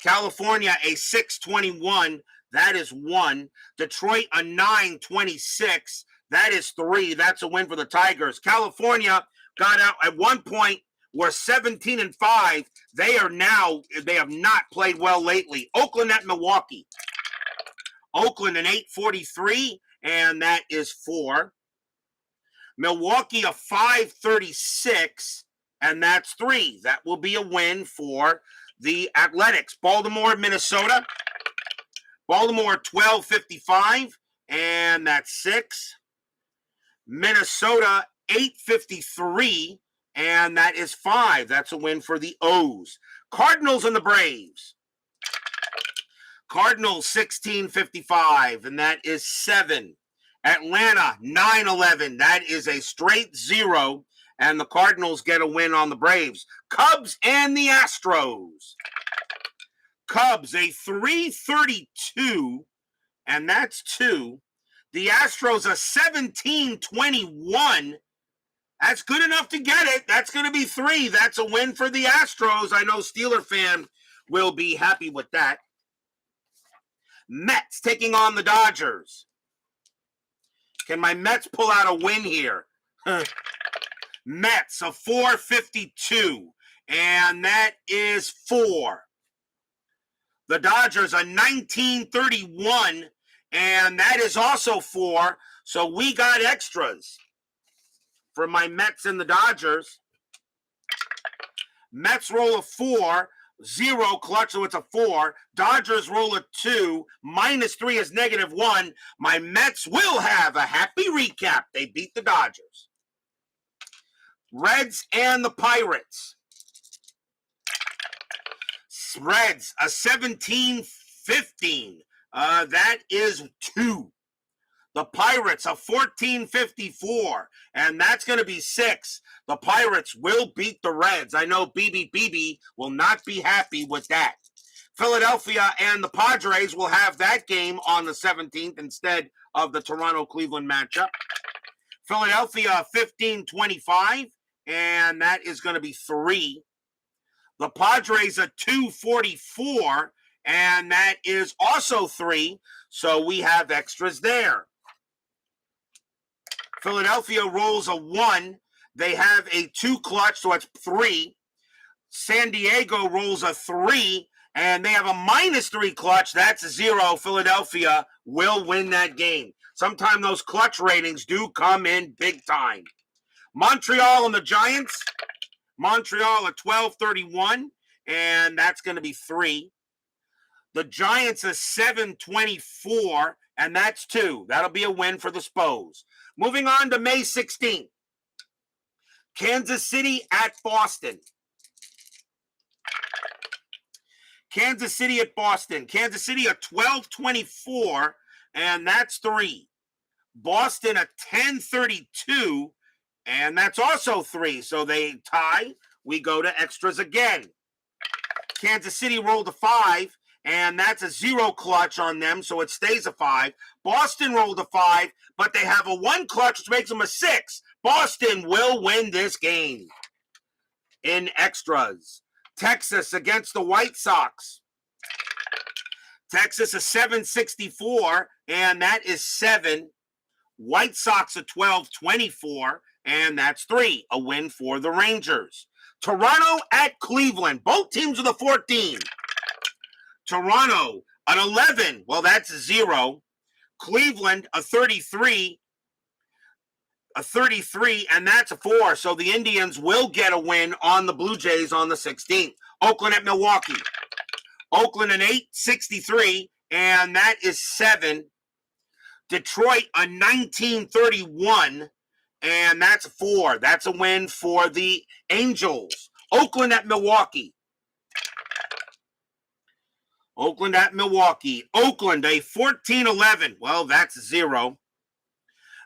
[SPEAKER 1] California, a 6-21. That is 1. Detroit, a 9-26. That is 3. That's a win for the Tigers. California got out at one point. Were 17-5. They have not played well lately. Oakland at Milwaukee. Oakland an 8-43, and that is 4. Milwaukee a 5-36, and that's 3. That will be a win for the Athletics. Baltimore, Minnesota. Baltimore 12-55, and that's 6. Minnesota 8-53. And that is 5. That's a win for the O's. Cardinals and the Braves. Cardinals 16-55, and that is 7. Atlanta 9-11. That is a straight 0, and the Cardinals get a win on the Braves. Cubs and the Astros. Cubs a 3-32, and that's 2. The Astros a 17-21. That's good enough to get it. That's going to be 3. That's a win for the Astros. I know Steeler fan will be happy with that. Mets taking on the Dodgers. Can my Mets pull out a win here? Mets a 4-52, and that is 4. The Dodgers a 19-31, and that is also 4. So we got extras for my Mets and the Dodgers. Mets roll a 4, 0 clutch, so it's a 4. Dodgers roll a 2, -3 is -1. My Mets will have a happy recap. They beat the Dodgers. Reds and the Pirates. Reds a 17-15. That is 2. The Pirates, a 14-54, and that's going to be 6. The Pirates will beat the Reds. I know BB will not be happy with that. Philadelphia and the Padres will have that game on the 17th instead of the Toronto-Cleveland matchup. Philadelphia 15-25, and that is going to be 3. The Padres a 244, and that is also 3. So we have extras there. Philadelphia rolls a 1. They have a 2 clutch, so it's 3. San Diego rolls a 3, and they have a -3 clutch. That's 0. Philadelphia will win that game. Sometimes those clutch ratings do come in big time. Montreal and the Giants. Montreal at 12-31, and that's going to be 3. The Giants are 7-24, and that's 2. That'll be a win for the Spos. Moving on to May 16th. Kansas City at Boston. Kansas City at Boston. Kansas City at 12-24, and that's 3. Boston at 10-32, and that's also 3. So they tie. We go to extras again. Kansas City rolled a 5, and that's a 0 clutch on them, so it stays a 5. Boston rolled a 5, but they have a 1 clutch, which makes them a 6. Boston will win this game. In extras, Texas against the White Sox. Texas is 7-64, and that is 7. White Sox at 12-24, and that's 3. A win for the Rangers. Toronto at Cleveland. Both teams with a 14. Toronto an 11. Well, that's a 0. Cleveland a 33. And that's a 4. So the Indians will get a win on the Blue Jays on the 16th. Oakland at Milwaukee. Oakland an 8-63, and that is 7. Detroit a 19-31, and that's 4. That's a win for the Angels. Oakland at Milwaukee. Oakland at Milwaukee. Oakland a 14-11. Well, that's 0.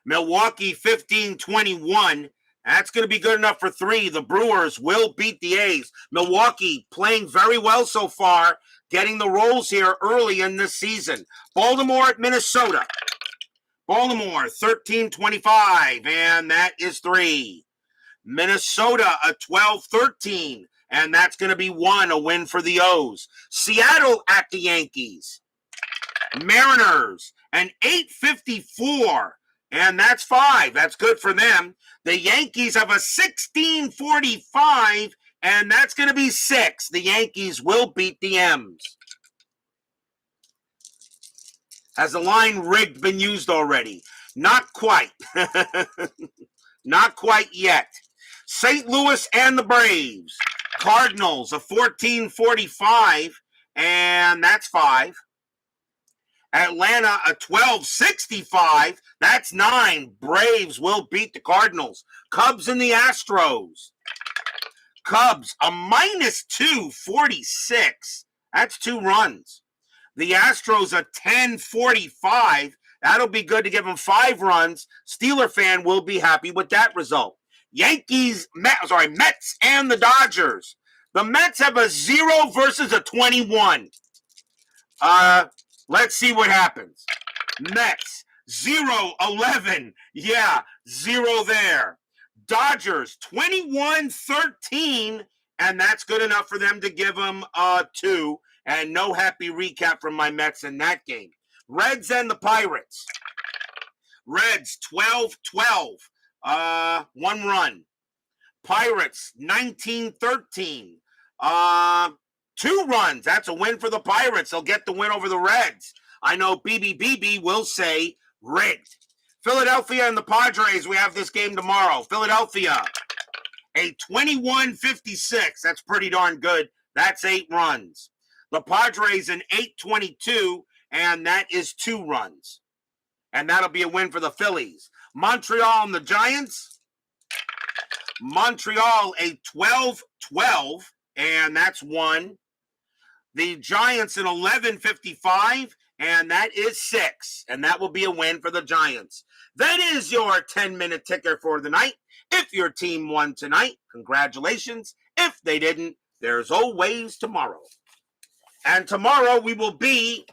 [SPEAKER 1] Milwaukee 15-21. That's going to be good enough for 3. The Brewers will beat the A's. Milwaukee playing very well so far, getting the rolls here early in this season. Baltimore at Minnesota. Baltimore 13-25, and that is 3. Minnesota a 12-13, and that's going to be 1, a win for the O's. Seattle at the Yankees. Mariners an 8-54, and that's 5. That's good for them. The Yankees have a 16-45, and that's going to be 6. The Yankees will beat the M's. Has the line rigged been used already? Not quite. Not quite yet. St. Louis and the Braves. Cardinals a 14-45, and that's 5. Atlanta a 12-65, that's 9. Braves will beat the Cardinals. Cubs and the Astros. Cubs a -246, that's 2 runs. The Astros a 10-45, that'll be good to give them 5 runs. Steeler fan will be happy with that result. Mets and the Dodgers. The Mets have a 0 versus a 21. Let's see what happens. Mets, 0-11. Yeah, 0 there. Dodgers, 21-13, and that's good enough for them to give them 2. And no happy recap from my Mets in that game. Reds and the Pirates. Reds, 12-12. 1 run. Pirates, 19-13. 2 runs. That's a win for the Pirates. They'll get the win over the Reds. I know BB will say rigged. Philadelphia and the Padres, we have this game tomorrow. Philadelphia, a 21-56. That's pretty darn good. That's 8 runs. The Padres, an 8-22, and that is 2 runs. And that'll be a win for the Phillies. Montreal and the Giants. Montreal, a 12-12, and that's 1. The Giants an 11-55, and that is 6. And that will be a win for the Giants. That is your 10-minute ticker for the night. If your team won tonight, congratulations. If they didn't, there's always tomorrow. And tomorrow we will be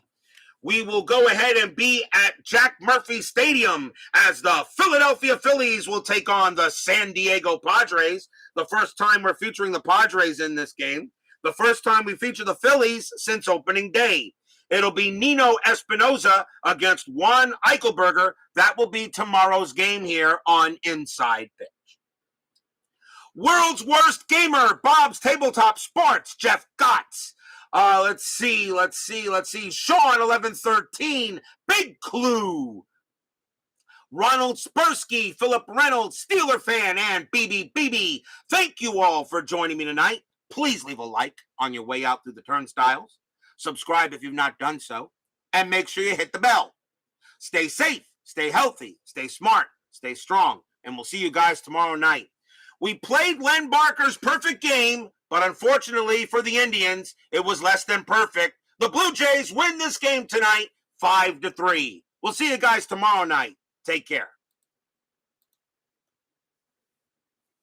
[SPEAKER 1] we will go ahead and be at Jack Murphy Stadium as the Philadelphia Phillies will take on the San Diego Padres. The first time we're featuring the Padres in this game. The first time we feature the Phillies since opening day. It'll be Nino Espinosa against Juan Eichelberger. That will be tomorrow's game here on Inside Pitch. World's Worst Gamer, Bob's Tabletop Sports, Jeff Gotts. Let's see. Sean 1113, Big Clue. Ronald Spursky, Philip Reynolds, Steeler fan, and BB. Thank you all for joining me tonight. Please leave a like on your way out through the turnstiles. Subscribe if you've not done so. And make sure you hit the bell. Stay safe, stay healthy, stay smart, stay strong. And we'll see you guys tomorrow night. We played Len Barker's perfect game, but unfortunately for the Indians, it was less than perfect. The Blue Jays win this game tonight, 5-3. We'll see you guys tomorrow night. Take care.